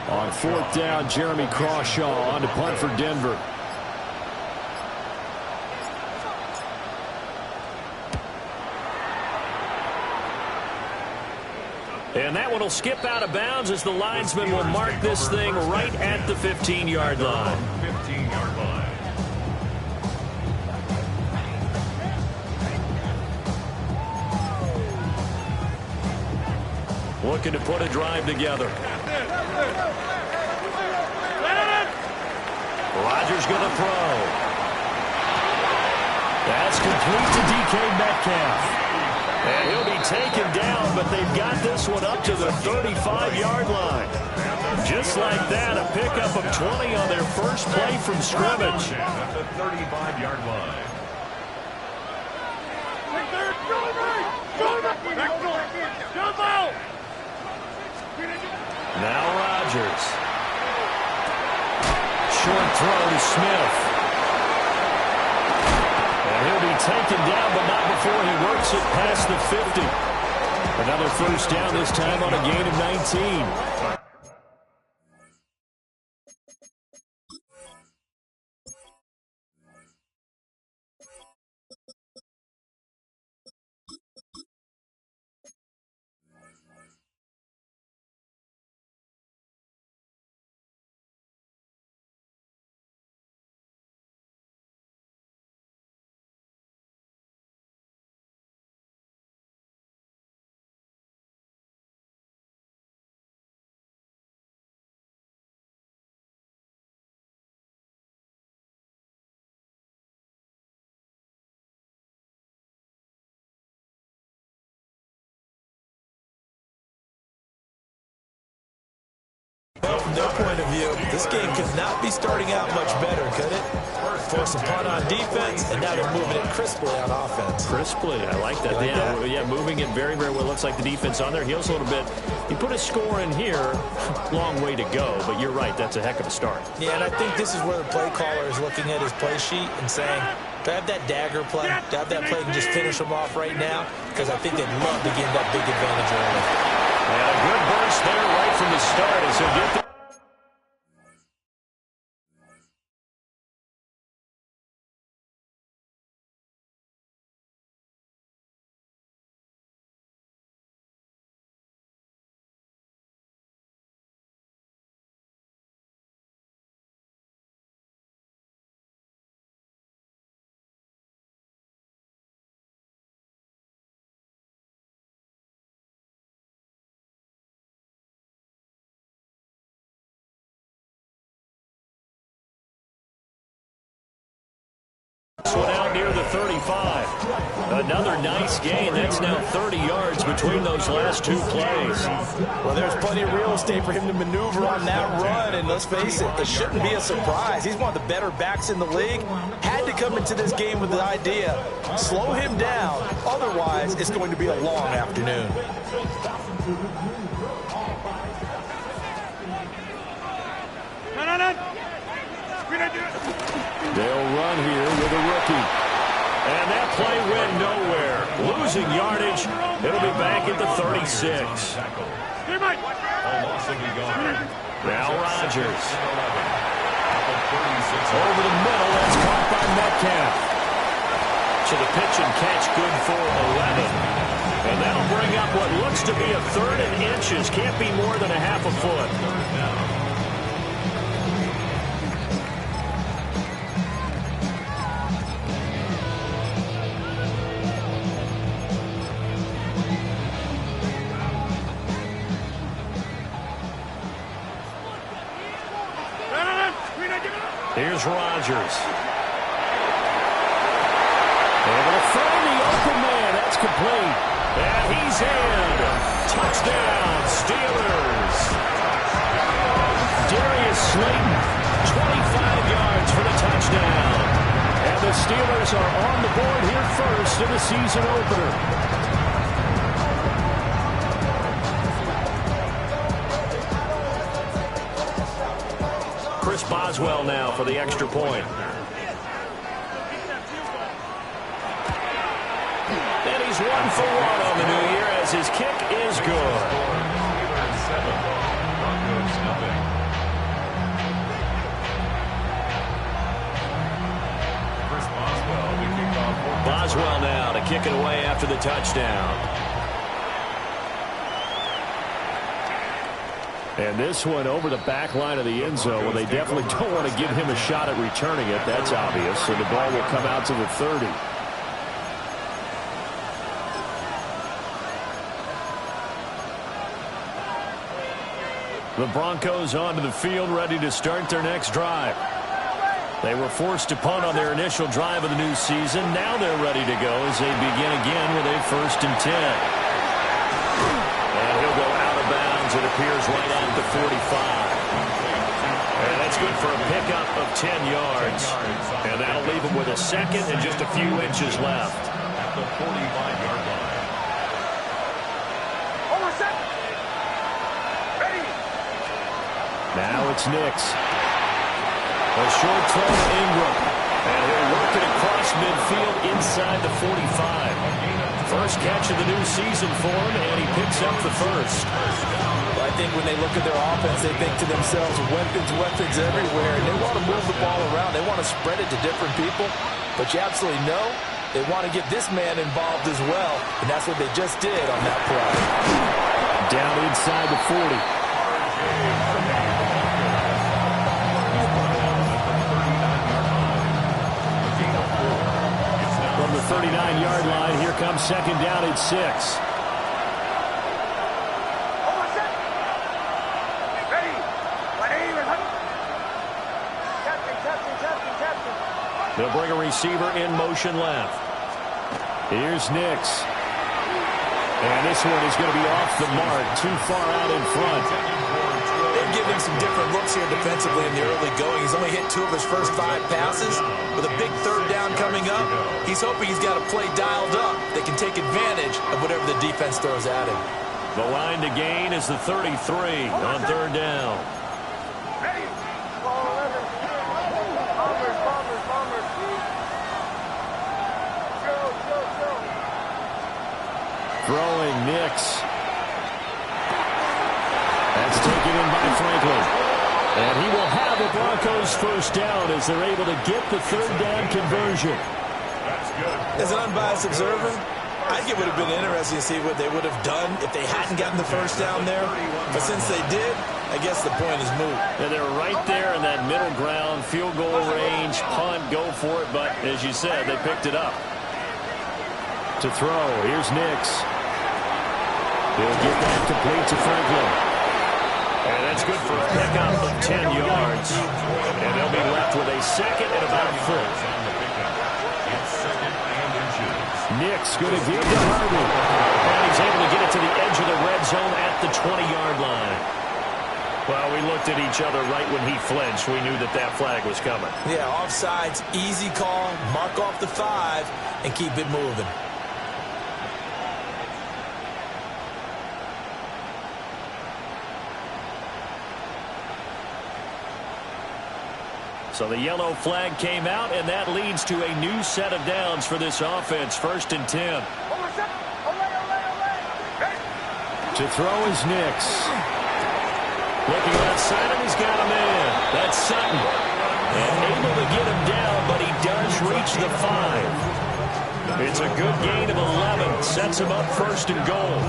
Speaker 10: On 4th down, Jeremy Crawshaw on to punt for Denver. And that one will skip out of bounds as the linesman will mark this thing right at the 15-yard line.
Speaker 4: 15-yard line.
Speaker 10: Looking to put a drive together. Rodgers going to throw. That's complete to DK Metcalf. And he'll be taken down, but they've got this one up to the 35-yard line. Just like that, a pickup of 20 on their first play from scrimmage.
Speaker 4: At the 35-yard line.
Speaker 10: Now Rodgers. Short throw to Smith. And he'll be taken down, but not before he works it past the 50. Another 1st down, this time on a gain of 19.
Speaker 12: Well, from their point of view, this game could not be starting out much better, could it? Force a punt on defense, and now they're moving it crisply on offense.
Speaker 10: Crisply, I like that. Yeah, moving it very, very well. Looks like the defense on their heels a little bit. You put a score in here, long way to go, but you're right, that's a heck of a start.
Speaker 12: Yeah, and I think this is where the play caller is looking at his play sheet and saying, do I have that dagger play? Do I have that play and just finish them off right now? Because I think they'd love to gain that big advantage early.
Speaker 10: Yeah, a good burst there right from the start as he'll get the This one out near the 35. Another nice gain. That's now 30 yards between those last two plays.
Speaker 12: Well, there's plenty of real estate for him to maneuver on that run, and let's face it, it shouldn't be a surprise. He's one of the better backs in the league. Had to come into this game with the idea, slow him down, otherwise it's going to be a long afternoon.
Speaker 10: They'll run here with a rookie. And that play went nowhere. Losing yardage. It'll be back at the 36. Now Rodgers. Over the middle. That's caught by Metcalf. To the pitch and catch, good for 11. And that'll bring up what looks to be a 3rd and inches. Can't be more than a half a foot. Here's Rodgers. Able to find the open man. That's complete. And he's in. Touchdown, Steelers. Darius Slayton, 25 yards for the touchdown. And the Steelers are on the board here first in the season opener. Chris Boswell now for the extra point. And he's 1 for 1 on the new year as his kick is good. Boswell now to kick it away after the touchdown. And this one over the back line of the end zone. Well, they definitely don't want to give him a shot at returning it. That's obvious. So the ball will come out to the 30. The Broncos onto the field, ready to start their next drive. They were forced to punt on their initial drive of the new season. Now they're ready to go as they begin again with a 1st and 10. And he'll go out of bounds. It appears right at the 45. And that's good for a pickup of 10 yards. And that'll leave him with a 2nd and just a few inches left.
Speaker 4: At the 45-yard line.
Speaker 10: Now it's Nix. A short throw to Ingram. And he'll work it across midfield inside the 45. First catch of the new season for him, and he picks up the 1st.
Speaker 12: I think when they look at their offense, they think to themselves, weapons everywhere, and they want to move the ball around. They want to spread it to different people, but you absolutely know they want to get this man involved as well, and that's what they just did on that play.
Speaker 10: Down inside the 40. From the 39-yard line, here comes 2nd down at 6. They'll bring a receiver in motion left. Here's Nix. And this one is going to be off the mark, too far out in front.
Speaker 12: They're giving some different looks here defensively in the early going. He's only hit 2 of his first 5 passes. With a big 3rd down coming up, he's hoping he's got a play dialed up that can take advantage of whatever the defense throws at him.
Speaker 10: The line to gain is the 33 on 3rd down. Throwing Nix. That's taken in by Franklin. And he will have the Broncos 1st down as they're able to get the 3rd down conversion.
Speaker 4: That's good.
Speaker 12: As an unbiased observer, I think it would have been interesting to see what they would have done if they hadn't gotten the 1st down there. But since they did, I guess the point is moot.
Speaker 10: And they're right there in that middle ground, field goal range, punt, go for it. But as you said, they picked it up. To throw, here's Nix. He'll get that complete to Franklin. And that's good for a pickup of 10 yards. And they'll be left with a 2nd and about a 4th. Nick's going to give to Harvey. And he's able to get it to the edge of the red zone at the 20-yard line. Well, we looked at each other right when he flinched. We knew that that flag was coming.
Speaker 12: Yeah, offsides, easy call. Mark off the 5 and keep it moving.
Speaker 10: So the yellow flag came out, and that leads to a new set of downs for this offense. 1st and 10. To throw is Nix. Looking outside him, he's got a man. That's Sutton. And able to get him down, but he does reach the 5. It's a good gain of 11. Sets him up 1st and goal.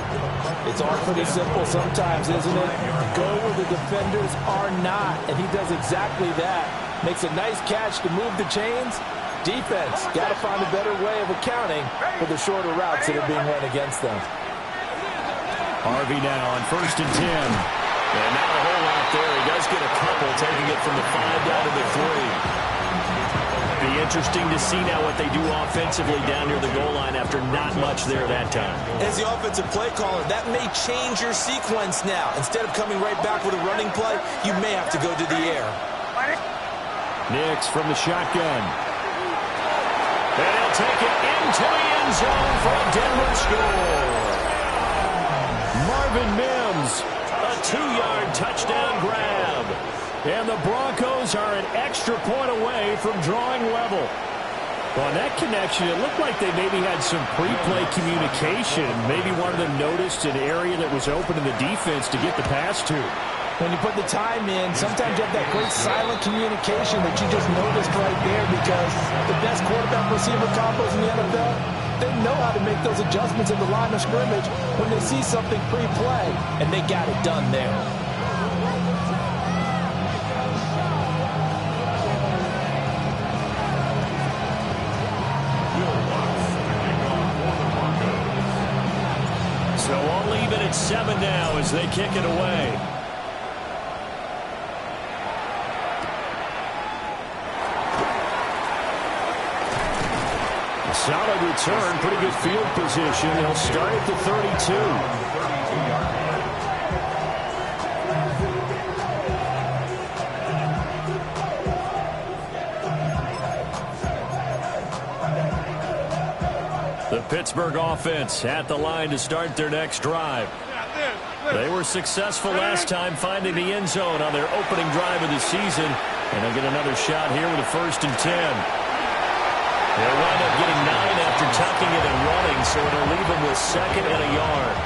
Speaker 12: It's all pretty simple sometimes, isn't it? Go where the defenders are not, and he does exactly that. Makes a nice catch to move the chains. Defense, got to find a better way of accounting for the shorter routes that are being run against them.
Speaker 10: Harvey now on 1st and 10. And not a whole lot there. He does get a couple, taking it from the 5 down to the 3. Be interesting to see now what they do offensively down near the goal line after not much there that time.
Speaker 12: As the offensive play caller, that may change your sequence now. Instead of coming right back with a running play, you may have to go to the air.
Speaker 10: Nix from the shotgun. And he'll take it into the end zone for a Denver score. Marvin Mims, a 2-yard touchdown grab. And the Broncos are an extra point away from drawing level. Well, in that connection, it looked like they maybe had some pre-play communication. Maybe one of them noticed an area that was open in the defense to get the pass to.
Speaker 12: When you put the time in, sometimes you have that great silent communication that you just noticed right there, because the best quarterback-receiver combos in the NFL, they know how to make those adjustments in the line of scrimmage when they see something pre-play, and they got it done there.
Speaker 10: So all even at 7 now as they kick it away. Solid return, pretty good field position. He'll start at the 32. The Pittsburgh offense at the line to start their next drive. They were successful last time finding the end zone on their opening drive of the season. And they'll get another shot here with a 1st and 10. They'll wind up getting 9 after tucking it and running, so it'll leave them with 2nd and a yard.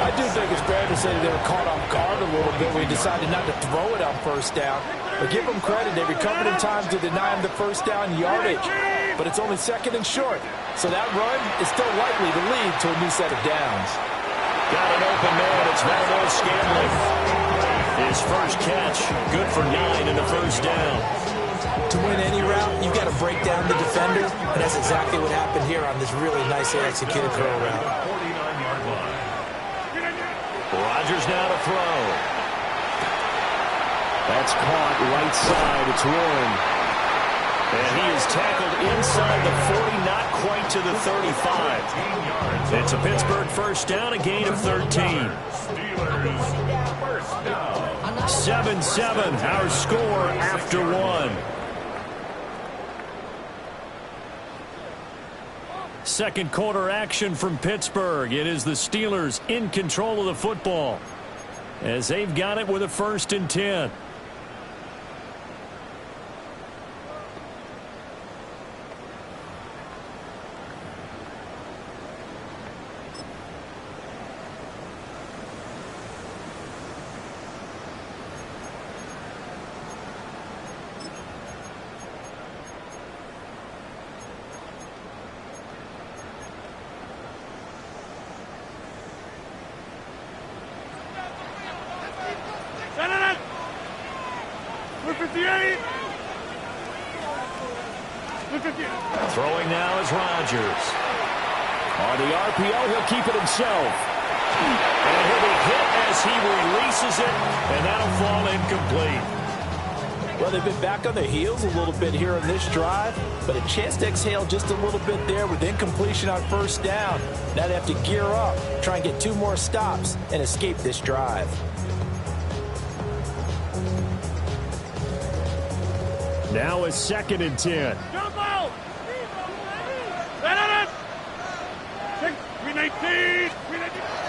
Speaker 12: I do think it's fair to say they were caught off guard a little bit when he decided not to throw it on 1st down. But give them credit, they recovered in time to deny him the 1st down yardage. But it's only 2nd and short, so that run is still likely to lead to a new set of downs.
Speaker 10: Got an open man, it's Valdez-Scantling. His first catch, good for 9 and a 1st down.
Speaker 12: To win any route, you've got to break down the defender, and that's exactly what happened here on this really nicely executed curl route.
Speaker 10: Rodgers now to throw. That's caught right side. It's Warren. And he is tackled inside the 40, not quite to the 35. It's a Pittsburgh 1st down, a gain of 13. 7-7, our score after 1. Second quarter action from Pittsburgh. It is the Steelers in control of the football as they've got it with a 1st and 10. Throwing now is Rodgers. On the RPO, he'll keep it himself. And he'll be hit as he releases it, and that'll fall incomplete.
Speaker 12: Well, they've been back on their heels a little bit here on this drive, but a chance to exhale just a little bit there with incompletion on first down. Now they have to gear up, try and get 2 more stops, and escape this drive.
Speaker 10: Now a 2nd and 10.
Speaker 3: Jump out!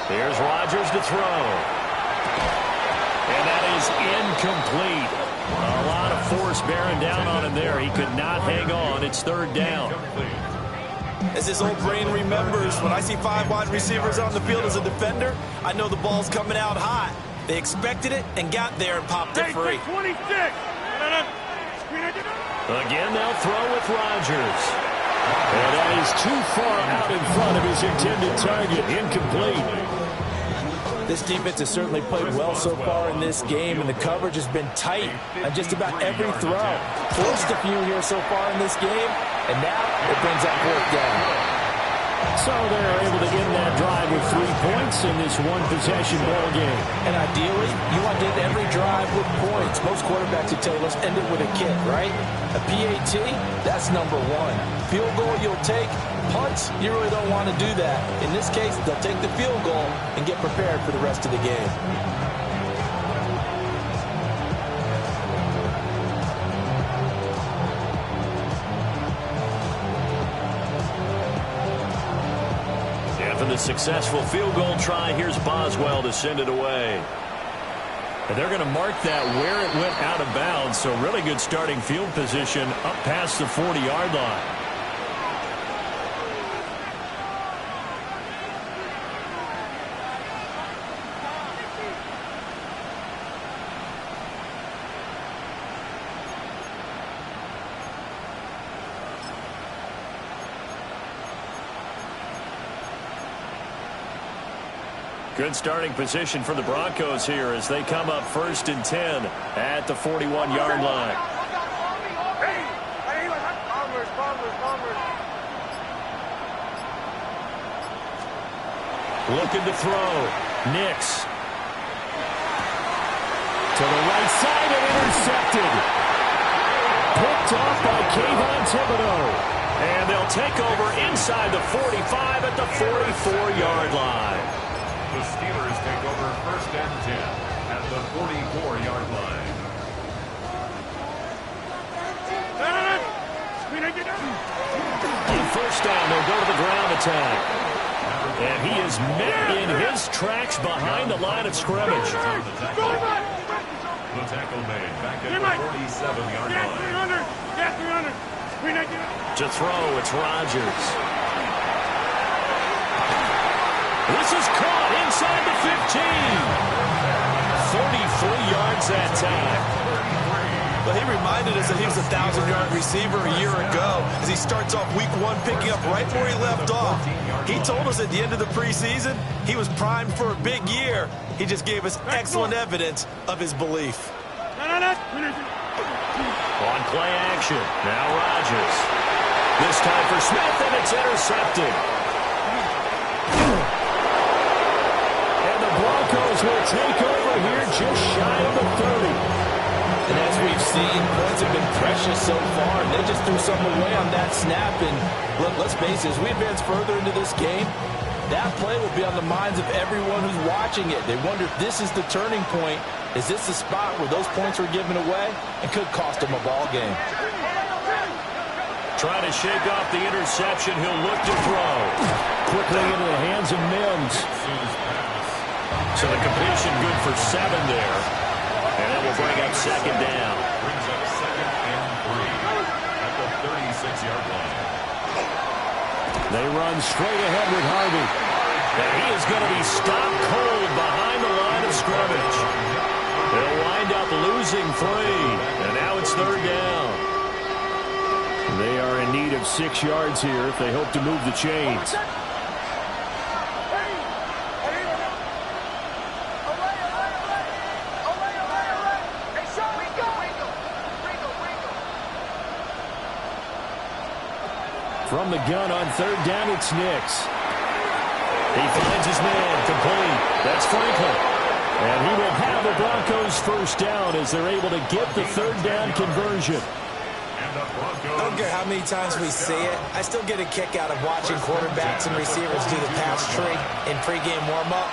Speaker 10: Here's Rodgers to throw. And that is incomplete. A lot of force bearing down on him there. He could not hang on. It's 3rd down.
Speaker 12: As this old brain remembers, when I see 5 wide receivers on the field as a defender, I know the ball's coming out hot. They expected it and got there and popped it free.
Speaker 3: 26!
Speaker 10: Again, they'll throw with Rodgers. And that is too far out in front of his intended target. Incomplete.
Speaker 12: This defense has certainly played well so far in this game, and the coverage has been tight on just about every throw. Forced a few here so far in this game, and now it brings up 4th down.
Speaker 10: So they're able to end that drive with 3 points in this one-possession ball game.
Speaker 12: And ideally, you want to end every drive with points. Most quarterbacks would tell you, let's end it with a kick, right? A PAT, that's number 1. Field goal you'll take. Punts, you really don't want to do that. In this case, they'll take the field goal and get prepared for the rest of the game.
Speaker 10: After the successful field goal try, here's Boswell to send it away. And they're going to mark that where it went out of bounds, so really good starting field position up past the 40-yard line. Good starting position for the Broncos here as they come up 1st and 10 at the 41-yard line. Looking to throw. Nix. To the right side and intercepted. Picked off by Kayvon Thibodeau. And they'll take over inside the 45 at the 44-yard line.
Speaker 4: The Steelers take over 1st and 10 at the 44-yard line.
Speaker 10: On 1st down, they'll go to the ground attack. And he is met in his tracks behind the line of scrimmage.
Speaker 4: The tackle made back at the 47-yard line.
Speaker 10: To throw, it's Rodgers. This is caught inside the 15. 33 yards that time.
Speaker 12: But he reminded us that he was a 1,000-yard receiver a year ago as he starts off week 1 picking up right where he left off. He told us at the end of the preseason he was primed for a big year. He just gave us excellent evidence of his belief.
Speaker 10: On play action, now Rodgers. This time for Smith, and it's intercepted. Broncos will take over here just shy of the 30.
Speaker 12: And as we've seen, points have been precious so far. And they just threw some away on that snap. And look, let's face it, as we advance further into this game, that play will be on the minds of everyone who's watching it. They wonder if this is the turning point. Is this the spot where those points were given away and could cost them a ball game?
Speaker 10: Trying to shake off the interception. He'll look to throw. Quickly into the hands of Mims. So the completion good for 7 there. And that will bring up 2nd down.
Speaker 4: Brings up 2nd and 3 at the 36-yard line.
Speaker 10: They run straight ahead with Harvey. And he is going to be stopped cold behind the line of scrimmage. They'll wind up losing 3. And now it's 3rd down. They are in need of 6 yards here if they hope to move the chains. From the gun on 3rd down, it's Nix. He finds his man, complete. That's Franklin. And he will have the Broncos first down as they're able to get the third down conversion.
Speaker 12: I don't care how many times we see it. I still get a kick out of watching quarterbacks and receivers do the pass tree in pregame warm-up.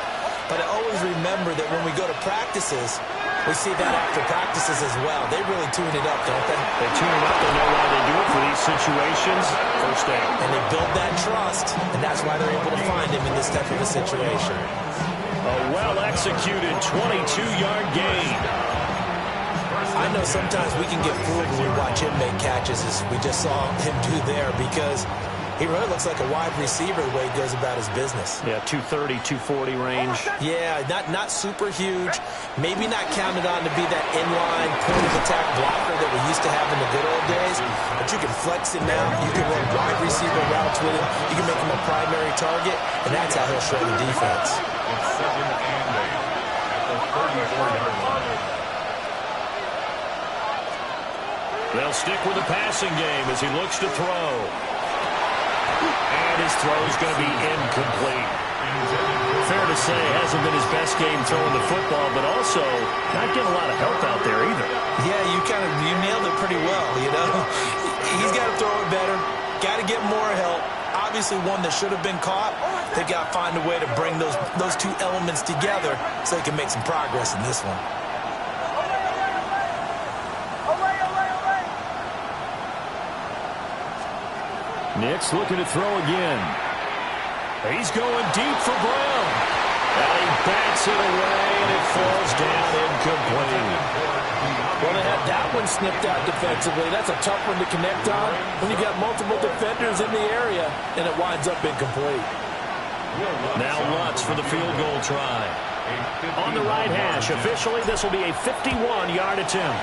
Speaker 12: But I always remember that when we go to practices, we see that after practices as well. They really tune it up, don't they?
Speaker 10: They tune it up. They know why they do it for these situations. First down.
Speaker 12: And they build that trust, and that's why they're able to find him in this type of a situation.
Speaker 10: A well-executed 22-yard gain.
Speaker 12: I know sometimes we can get fooled when we watch him make catches, as we just saw him do there, because he really looks like a wide receiver the way he goes about his business.
Speaker 10: Yeah, 230, 240 range.
Speaker 12: Yeah, not super huge. Maybe not counted on to be that inline point-of-attack blocker that we used to have in the good old days. But you can flex him out. You can run wide receiver routes with him. You can make him a primary target, and that's how he'll shred the defense.
Speaker 4: It's 2nd and 8 at the 34-yard line.
Speaker 10: They'll stick with the passing game as he looks to throw. And his throw is going to be incomplete. Fair to say, hasn't been his best game throwing the football, but also not getting a lot of help out there either.
Speaker 12: Yeah, you nailed it pretty well, you know. He's got to throw it better. Got to get more help. Obviously one that should have been caught. They've got to find a way to bring those two elements together so they can make some progress in this one.
Speaker 10: Nick's looking to throw again. He's going deep for Brown. And he bats it away, and it falls down incomplete.
Speaker 12: Well, they had that one snipped out defensively. That's a tough one to connect on when you got multiple defenders in the area, and it winds up incomplete.
Speaker 10: Now Lutz for the field goal try. On the right hash, officially this will be a 51-yard attempt.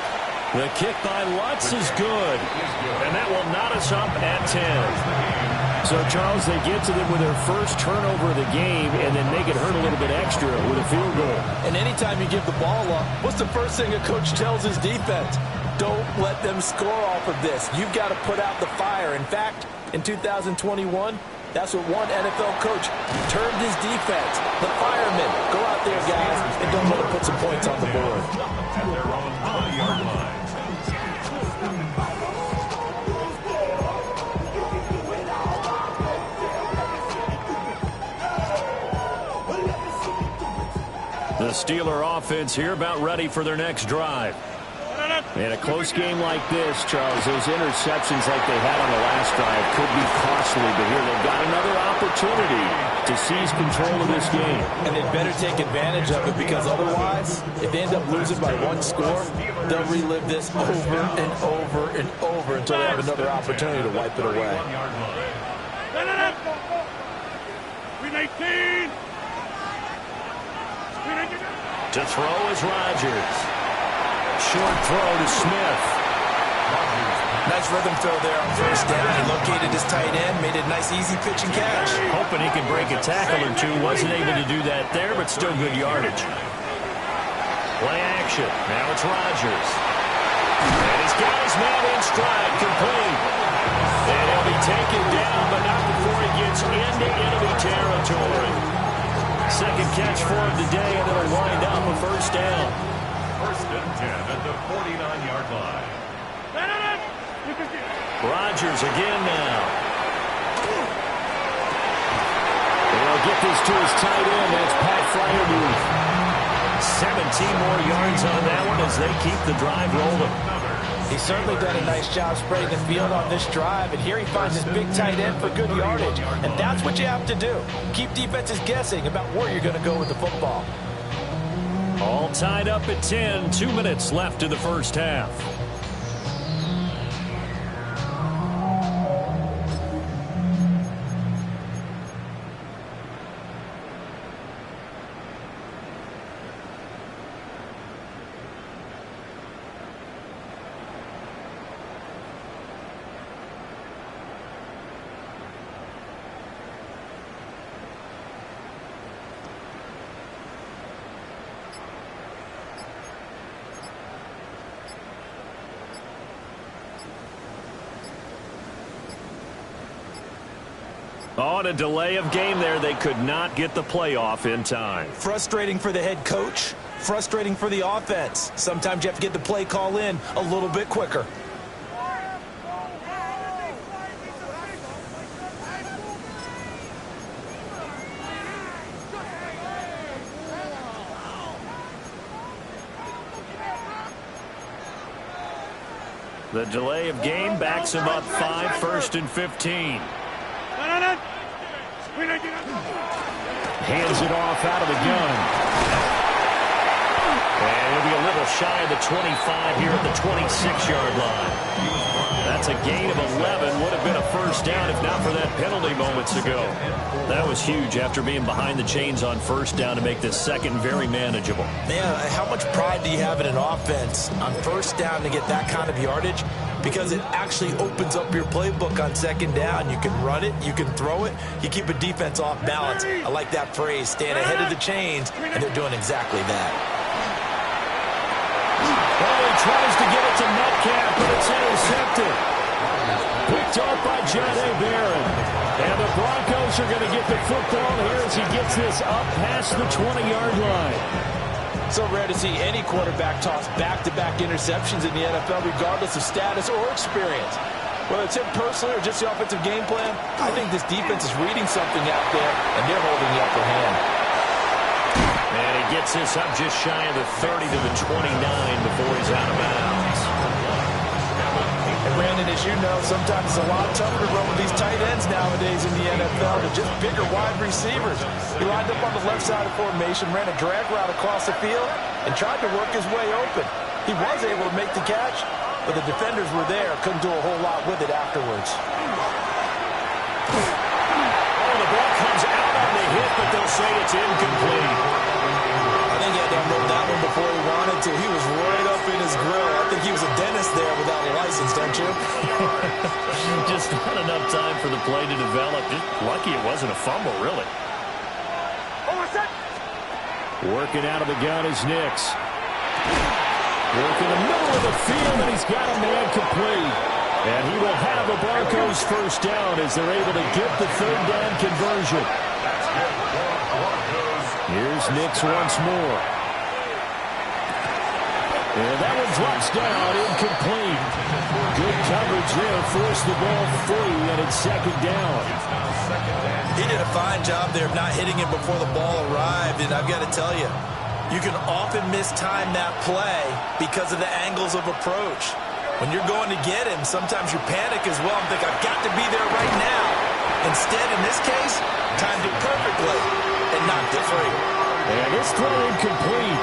Speaker 10: The kick by Lutz is good, and that will knot us up at 10. So, Charles, they get to them with their first turnover of the game and then make it hurt a little bit extra with a field goal.
Speaker 12: And anytime you give the ball up, what's the first thing a coach tells his defense? Don't let them score off of this. You've got to put out the fire. In fact, in 2021, that's what one NFL coach termed his defense. The firemen. Go out there, guys, and don't let them put some points on the board.
Speaker 4: At their own 20-yard line.
Speaker 10: The Steeler offense here about ready for their next drive. In a close game like this, Charles, those interceptions like they had on the last drive could be costly, but here they've got another opportunity to seize control of this game.
Speaker 12: And they'd better take advantage of it, because otherwise, if they end up losing by one score, they'll relive this over and over and over until they have another opportunity to wipe it away.
Speaker 10: To throw is Rodgers. Short throw to Smith.
Speaker 12: Nice rhythm throw there on first down. He located his tight end, made a nice easy pitch and catch.
Speaker 10: Hoping he can break a tackle or two. Wasn't able to do that there, but still good yardage. Play action. Now it's Rodgers. And he's got his man in stride, complete. And he'll be taken down, but not before he gets into enemy territory. Second catch for him today, and it'll wind up a first down.
Speaker 4: 1st and 10 at the 49-yard line.
Speaker 10: Rodgers again now. They'll get this to his tight end. That's Pat Fryermuth. 17 more yards on that one as they keep the drive rolling.
Speaker 12: He's certainly done a nice job spreading the field on this drive, and here he finds his big tight end for good yardage. And that's what you have to do. Keep defenses guessing about where you're going to go with the football.
Speaker 10: All tied up at 10. 2 minutes left in the first half. On a delay of game there, they could not get the playoff in time.
Speaker 12: Frustrating for the head coach, frustrating for the offense. Sometimes you have to get the play call in a little bit quicker.
Speaker 10: The delay of game backs him up 5, 1st and 15. Hands it off out of the gun. And he'll be a little shy of the 25 here at the 26-yard line. That's a gain of 11. Would have been a first down if not for that penalty moments ago. That was huge after being behind the chains on first down to make this second very manageable.
Speaker 12: Man, how much pride do you have in an offense on first down to get that kind of yardage? Because it actually opens up your playbook on second down. You can run it, you can throw it, you keep a defense off balance. I like that phrase, staying ahead of the chains, and they're doing exactly that.
Speaker 10: Well, he tries to get it to Metcalf, but it's intercepted. Picked up by John A. Barron. And the Broncos are going to get the football here as he gets this up past the 20-yard line.
Speaker 12: So rare to see any quarterback toss back-to-back interceptions in the NFL, regardless of status or experience. Whether it's him personally or just the offensive game plan, I think this defense is reading something out there, and they're holding the upper hand.
Speaker 10: And he gets this up just shy of the 30 to the 29 before he's out of bounds.
Speaker 12: And Brandon, as you know, sometimes it's a lot tougher to run with these tight ends nowadays in the NFL than just bigger wide receivers. He lined up on the left side of formation, ran a drag route across the field, and tried to work his way open. He was able to make the catch, but the defenders were there, couldn't do a whole lot with it afterwards.
Speaker 10: Oh, the ball comes out on the hit, but they'll say it's incomplete.
Speaker 12: I think he had to unload that one before he wanted to. He was right up in his grill. I think he was a dentist there without a license, don't you?
Speaker 10: Just not enough time for the play to develop. Just lucky it wasn't a fumble, really. Working out of the gun is Nix. Working the middle of the field, and he's got a man complete. And he will have the Broncos first down as they're able to get the third down conversion. Here's Nix once more. And that one drops down, incomplete. Good coverage there, forced the ball free, and it's second down.
Speaker 12: He did a fine job there of not hitting it before the ball arrived, and I've got to tell you, you can often mistime that play because of the angles of approach. When you're going to get him, sometimes you panic as well and think, I've got to be there right now. Instead, in this case, timed it perfectly and knocked it free.
Speaker 10: And this throw incomplete.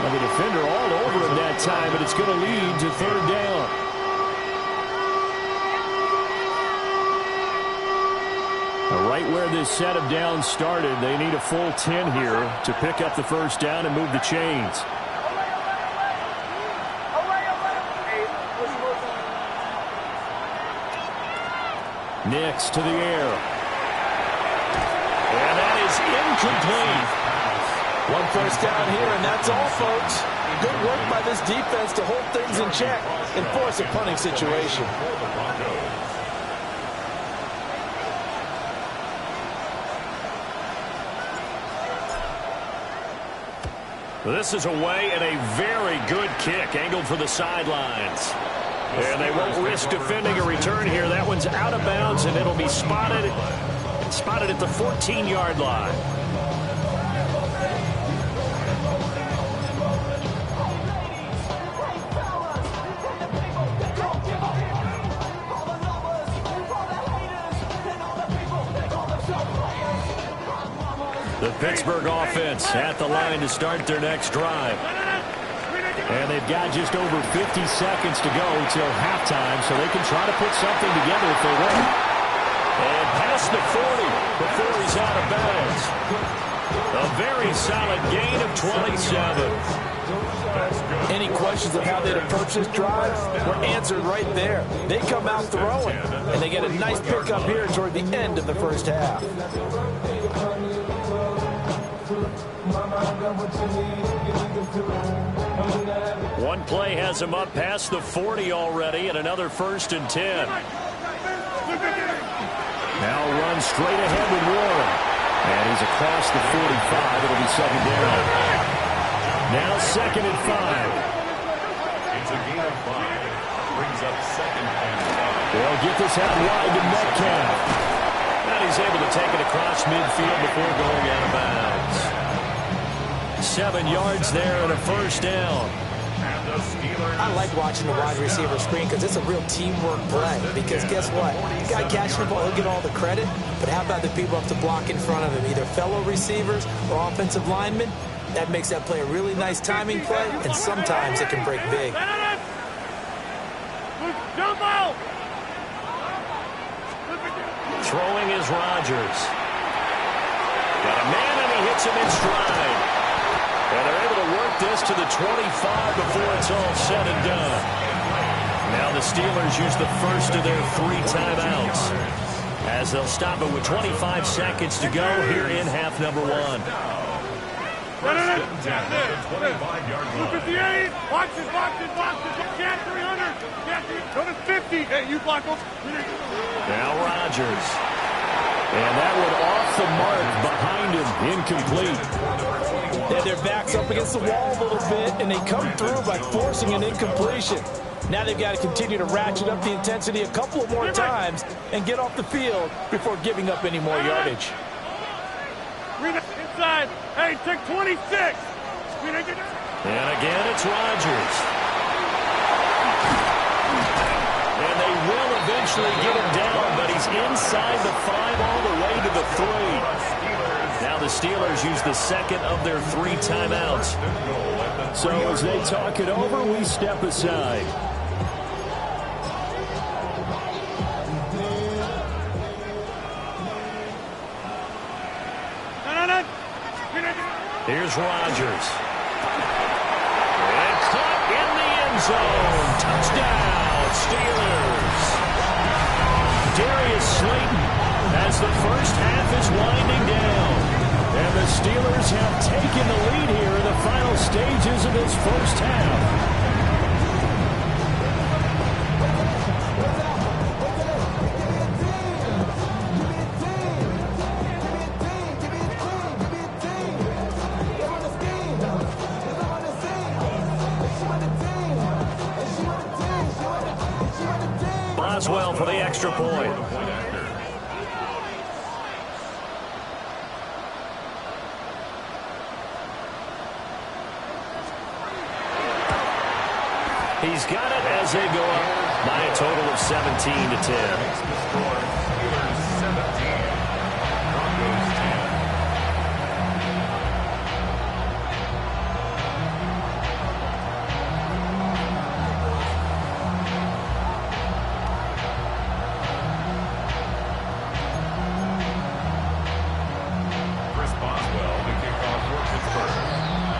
Speaker 10: Well, the defender all over him that time, but it's going to lead to third down. Right where this set of downs started, they need a full 10 here to pick up the first down and move the chains. Nix to the air. And that is incomplete.
Speaker 12: One first down here, and that's all, folks. Good work by this defense to hold things in check and force a punting situation.
Speaker 10: This is away and a very good kick angled for the sidelines. And they won't risk defending a return here. That one's out of bounds, and it'll be spotted at the 14-yard line. The Pittsburgh offense at the line to start their next drive. And they've got just over 50 seconds to go till halftime, so they can try to put something together if they want. And past the 40 before he's out of bounds. A very solid gain of 27.
Speaker 12: Any questions of how they'd approach this drive were answered right there. They come out throwing, and they get a nice pickup here toward the end of the first half.
Speaker 10: One play has him up past the 40 already, and another 1st and 10. Now runs straight ahead with Warren. And he's across the 45. It'll be second down. Now 2nd and 5.
Speaker 4: It's a gain of 5. Brings up 2nd and 5.
Speaker 10: They'll get this out wide to Metcalf. And he's able to take it across midfield before going out of bounds. 7 yards there and a first down.
Speaker 12: I like watching the wide receiver screen because it's a real teamwork play. Because guess what? The guy catching the ball, he'll get all the credit. But how about the people up to block in front of him? Either fellow receivers or offensive linemen. That makes that play a really nice timing play. And sometimes it can break big.
Speaker 10: Throwing is Rodgers. Got a man and he hits him in stride. And they're able to work this to the 25 before it's all said and done. Now the Steelers use the first of their 3 timeouts as they'll stop it with 25 seconds to go here in half number 1.
Speaker 4: 25-yard line.
Speaker 13: 58. Boxes. Cat 300. Cat 50. Hey, you block those.
Speaker 10: Now Rodgers. And that one off the mark behind him. Incomplete.
Speaker 12: Yeah, their back's up against the wall a little bit, and they come through by forcing an incompletion. Now they've got to continue to ratchet up the intensity a couple of more times and get off the field before giving up any more yardage.
Speaker 13: Inside. Hey, take 26.
Speaker 10: And again, it's Rodgers. And they will eventually get him down, but he's inside the 5 all the way to the 3. Now the Steelers use the second of their 3 timeouts. So as they talk it over, we step aside. Here's Rodgers. And caught in the end zone. Touchdown, Steelers. Darius Slayton as the first half is winding down. And the Steelers have taken the lead here in the final stages of this first half. Boswell for the extra point. He's got it as they go up by a total of 17-10.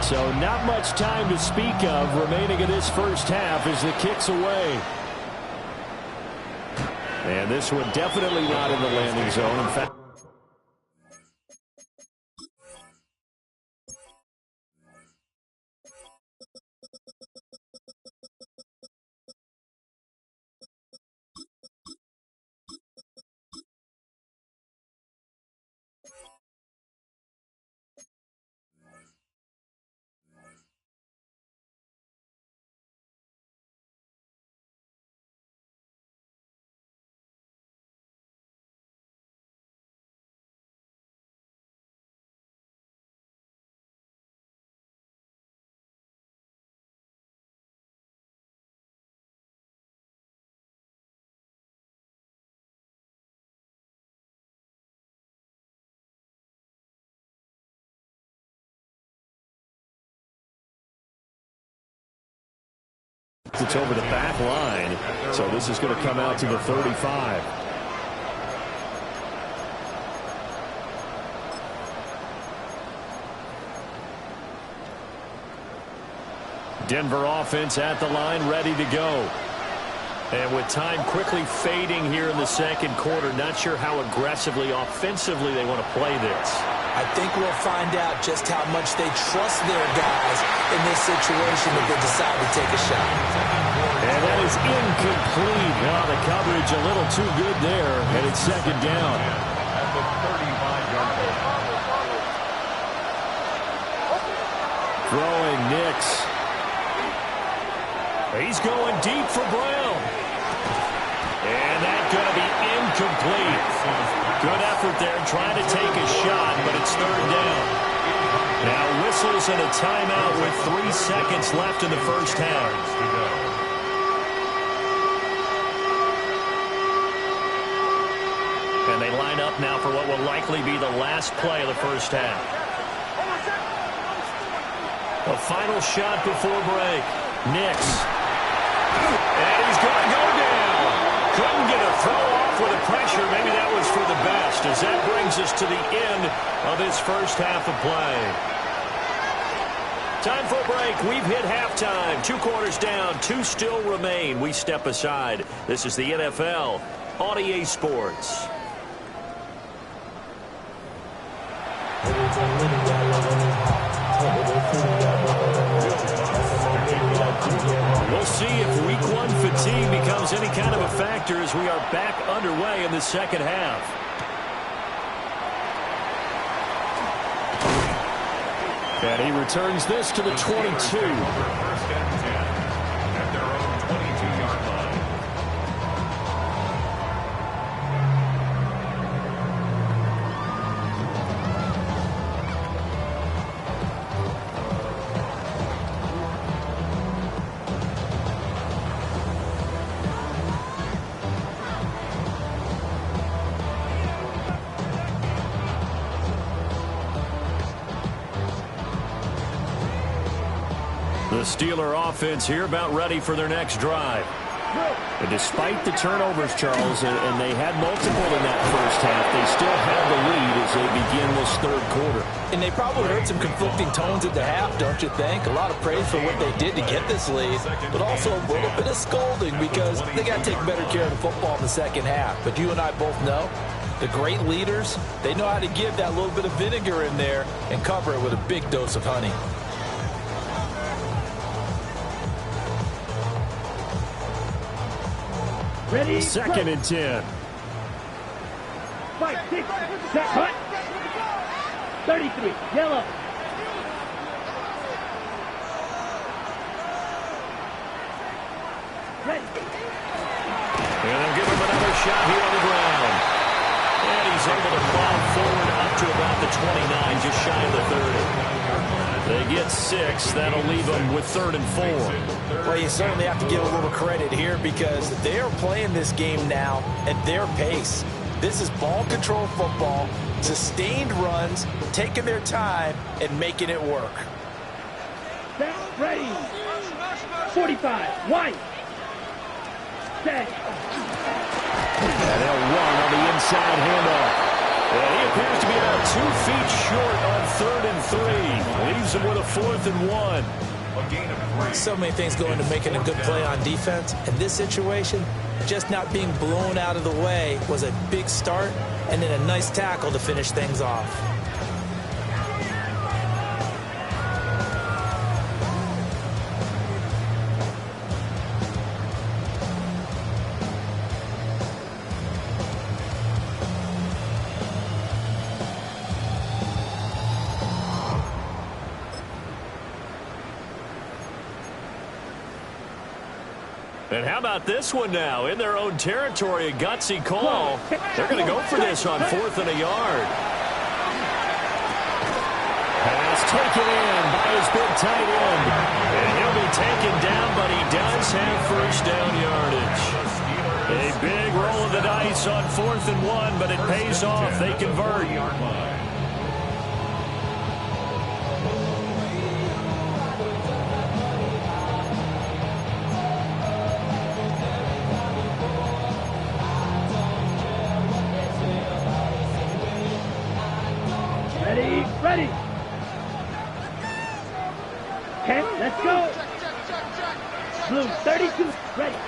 Speaker 10: So not much time to speak of remaining in this first half as the kick's away. And this one definitely not in the landing zone. In fact, it's over the back line. So this is going to come out to the 35. Denver offense at the line, ready to go. And with time quickly fading here in the second quarter, not sure how aggressively, offensively they want to play this.
Speaker 12: I think we'll find out just how much they trust their guys in this situation if they decide to take a shot.
Speaker 10: And that is incomplete. Now the coverage a little too good there, and it's second down. At the 35-yard line. Throwing Nix. He's going deep for Brown. And that's going to be incomplete. Good effort there trying to take a shot, but it's third down. Now whistles and a timeout with 3 seconds left in the first half. And they line up now for what will likely be the last play of the first half. A final shot before break. Nix. And he's going to go down. Couldn't get a throw off with the pressure. Maybe that was for the best, as that brings us to the end of this first half of play. Time for a break. We've hit halftime. 2 quarters down. 2 still remain. We step aside. This is the NFL on EA Sports. We'll see if Week 1 fatigue becomes any kind of a factor as we are back underway in the second half. And he returns this to the 22.
Speaker 4: First and 10 at their own 22-yard line.
Speaker 10: The Steeler offense here about ready for their next drive. And despite the turnovers, Charles, and they had multiple in that first half, they still have the lead as they begin this third quarter.
Speaker 12: And they probably heard some conflicting tones at the half, don't you think? A lot of praise for what they did to get this lead, but also a little bit of scolding because they got to take better care of the football in the second half. But you and I both know the great leaders, they know how to give that little bit of vinegar in there and cover it with a big dose of honey.
Speaker 3: Ready?
Speaker 10: Second and 10.
Speaker 3: 5, 6, set, cut. 33, yellow. Ready.
Speaker 10: And they'll give him another shot here on the ground. And he's able to plow forward up to about the 29, just shy of the 30. They get 6. That'll leave them with 3rd and 4.
Speaker 12: Well, you certainly have to give a little credit here because they are playing this game now at their pace. This is ball control football, sustained runs, taking their time, and making it work.
Speaker 3: Set, ready. 45, wide. Set.
Speaker 10: And they'll run on the inside handoff. And he appears to be about 2 feet short on 3rd and 3. Leaves him with a 4th and 1.
Speaker 12: So many things go into making a good play on defense. In this situation, just not being blown out of the way was a big start, and then a nice tackle to finish things off.
Speaker 10: And how about this one now? In their own territory, a gutsy call. They're going to go for this on 4th and a yard. Pass taken in by his big tight end. And he'll be taken down, but he does have first down yardage. A big roll of the dice on 4th and 1, but it pays off. They convert.
Speaker 3: Ready. 10, let's go. Blue, 32, ready.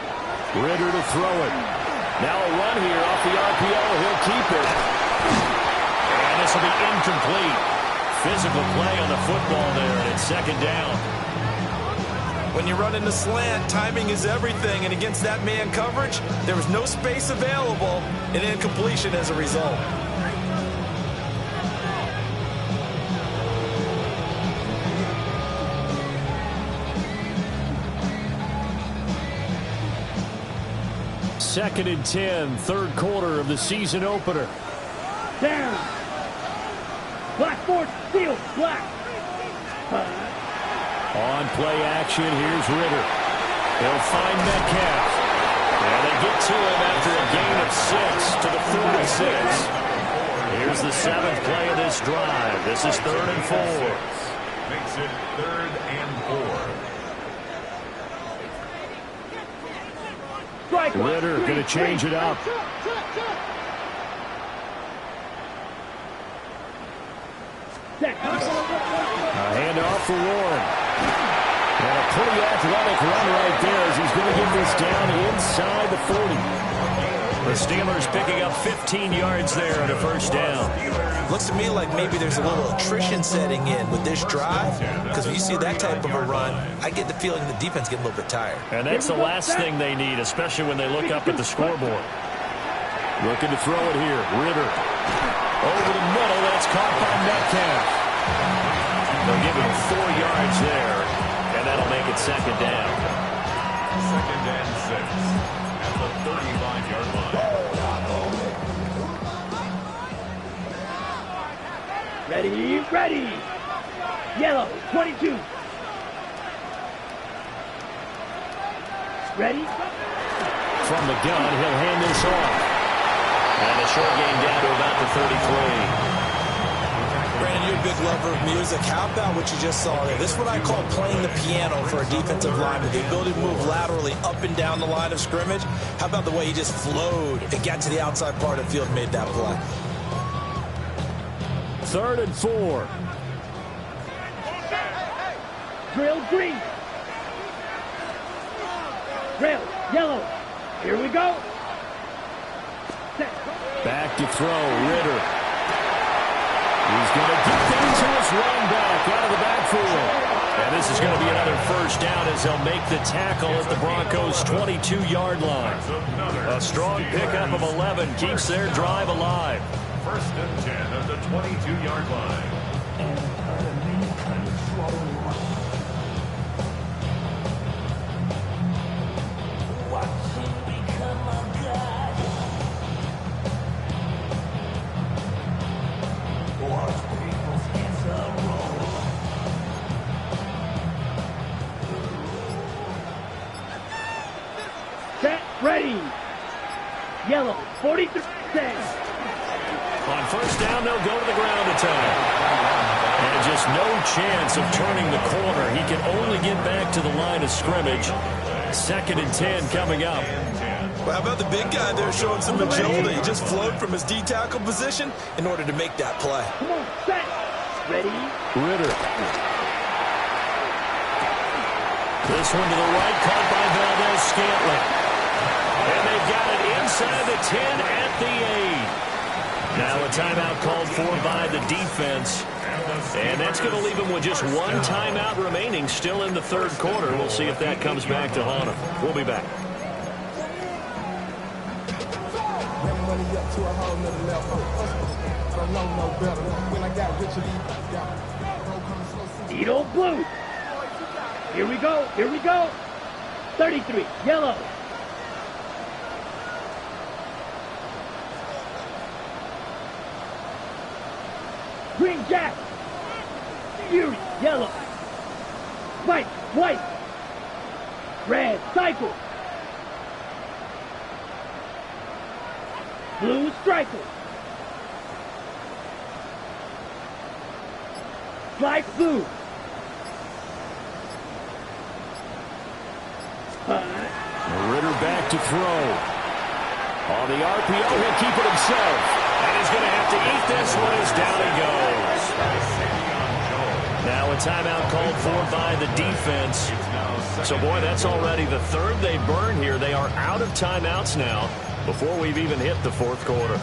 Speaker 10: Ritter to throw it. Now a run here off the RPO. He'll keep it. And this will be incomplete. Physical play on the football there, and it's 2nd down.
Speaker 12: When you run in the slant, timing is everything, and against that man coverage, there was no space available, and incompletion as a result.
Speaker 10: 2nd and 10, third quarter of the season opener.
Speaker 3: Down. Black forward, field, black.
Speaker 10: On play action, here's Ritter. He'll find Metcalf. And they get to him after a gain of 6 to the 46. Here's the 7th play of this drive. This is 3rd and 4.
Speaker 4: Makes it 3rd and 4.
Speaker 10: Ritter going to change it up. A handoff for Warren. And a pretty athletic run right there as he's going to get this down inside the 40. The Steelers picking up 15 yards there on a first down.
Speaker 12: Looks to me like maybe there's a little attrition setting in with this drive, because when you see that type of a run, I get the feeling the defense getting a little bit tired.
Speaker 10: And that's the last thing they need, especially when they look up at the scoreboard. Looking to throw it here. Ritter. Over the middle, that's caught by Metcalf. They'll give him 4 yards there, and that'll make it 2nd down.
Speaker 4: 2nd and 6 at the 35-yard line.
Speaker 3: Ready. Yellow, 22. Ready?
Speaker 10: From the gun, he'll hand this off. And a short gain down to about the 33.
Speaker 12: Brandon, you're a big lover of music. How about what you just saw there? This is what I call playing the piano for a defensive lineman. The ability to move laterally up and down the line of scrimmage. How about the way he just flowed and got to the outside part of the field and made that play?
Speaker 10: 3rd and 4.
Speaker 3: Drill green. Drill yellow. Here we go.
Speaker 10: Back to throw, Ritter. He's going to get down to his run back out of the backfield. And this is going to be another first down as they'll make the tackle at the Broncos' 22-yard line. A strong pickup of 11 keeps their drive alive.
Speaker 4: 1st and 10 at the 22-yard line.
Speaker 3: Ready. Yellow, 43.
Speaker 10: On first down, they'll go to the ground attack. And just no chance of turning the corner. He can only get back to the line of scrimmage. 2nd and 10 coming up.
Speaker 12: Well, how about the big guy there showing some agility? He just flowed from his D-tackle position in order to make that play.
Speaker 3: Come on, set. Ready.
Speaker 10: Ritter. This one to the right, caught by Valdez-Scantling. And they've got it inside the 10 at the 8. Now a timeout called for by the defense. And that's going to leave him with just one timeout remaining still in the 3rd quarter. We'll see if that comes back to haunt him. We'll be back.
Speaker 3: Needle blue. Here we go. 33, yellow. Green jack. Fury, yellow. White, white. Red, cycle. Blue, striker. Light blue.
Speaker 10: Ritter back to throw. On the RPO, he'll keep it himself. And he's going to have to eat this one as down he goes. Now a timeout called for by the defense. So, boy, that's already the 3rd they burn here. They are out of timeouts now before we've even hit the 4th quarter.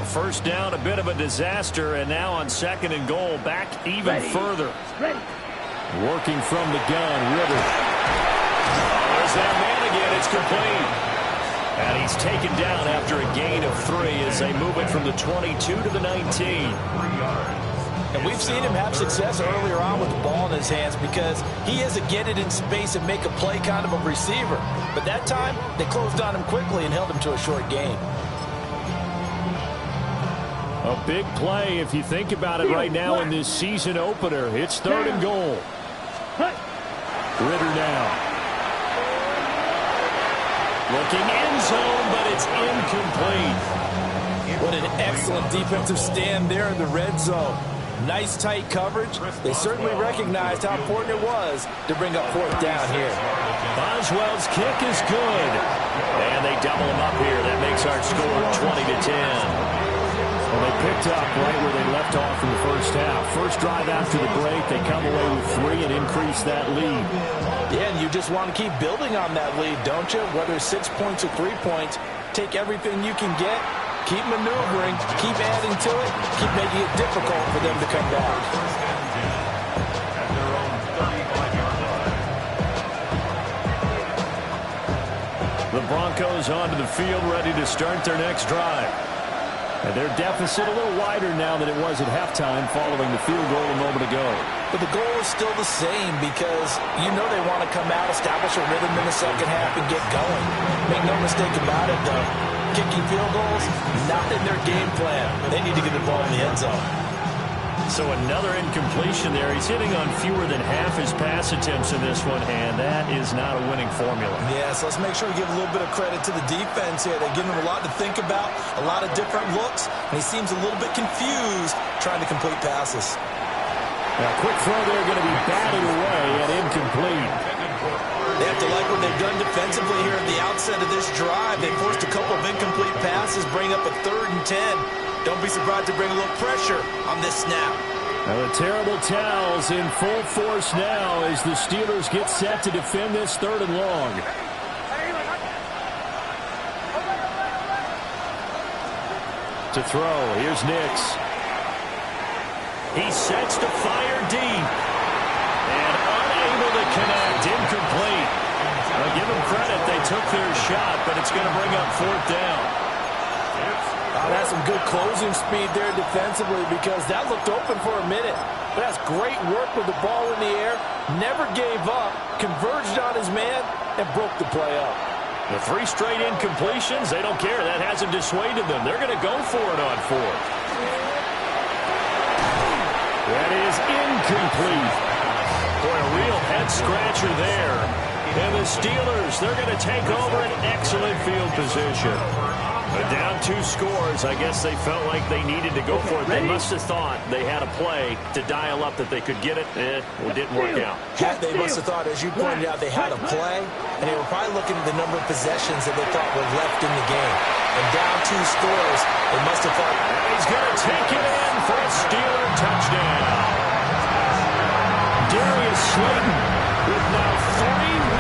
Speaker 10: First down, a bit of a disaster, and now on 2nd and goal, back even further. Working from the gun, Ritter. There's that man again. It's complete. And he's taken down after a gain of 3 as they move it from the 22 to the 19.
Speaker 12: And we've seen him have success earlier on with the ball in his hands because he is a get it in space and make a play kind of a receiver. But that time, they closed on him quickly and held him to a short gain.
Speaker 10: A big play if you think about it right now in this season opener. It's 3rd and goal. Ritter now. Looking end zone, but it's incomplete.
Speaker 12: What an excellent defensive stand there in the red zone. Nice tight coverage. They certainly recognized how important it was to bring up 4th down here.
Speaker 10: Boswell's kick is good. And they double him up here. That makes our score 20-10. Well, they picked up right where they left off in the first half. First drive after the break, they come away with 3 and increase that lead.
Speaker 12: Yeah, and you just want to keep building on that lead, don't you? Whether 6 points or 3 points, take everything you can get, keep maneuvering, keep adding to it, keep making it difficult for them to come back.
Speaker 10: The Broncos onto the field, ready to start their next drive. And their deficit a little wider now than it was at halftime following the field goal a moment ago.
Speaker 12: But the goal is still the same because you know they want to come out, establish a rhythm in the second half, and get going. Make no mistake about it, though. Kicking field goals, not in their game plan. They need to get the ball in the end zone.
Speaker 10: So another incompletion there. He's hitting on fewer than half his pass attempts in this one, and that is not a winning formula.
Speaker 12: Yeah, so let's make sure we give a little bit of credit to the defense here. They're giving him a lot to think about, a lot of different looks, and he seems a little bit confused trying to complete passes.
Speaker 10: Now, quick throw there going to be batted away and incomplete.
Speaker 12: They have to like what they've done defensively here at the outset of this drive. They forced a couple of incomplete passes, bring up a 3rd and 10. Don't be surprised to bring a little pressure on this snap.
Speaker 10: Now the terrible towels in full force now as the Steelers get set to defend this 3rd and long. To throw, here's Nix. He sets to fire deep. And unable to connect, incomplete. I'll give them credit, they took their shot, but it's going to bring up 4th down.
Speaker 12: That's some good closing speed there defensively because that looked open for a minute. But that's great work with the ball in the air. Never gave up, converged on his man, and broke the play up.
Speaker 10: The 3 straight incompletions, they don't care. That hasn't dissuaded them. They're going to go for it on 4th. That is incomplete. Boy, a real head-scratcher there. And the Steelers, they're going to take over an excellent field position. But down 2 scores, I guess they felt like they needed to go for it. They must have thought they had a play to dial up that they could get it. It didn't work out.
Speaker 12: They must have thought, as you pointed out, they had a play, and they were probably looking at the number of possessions that they thought were left in the game. And down 2 scores, they must have thought,
Speaker 10: he's going to take it in for a Steeler touchdown. Darius Slayton with now 3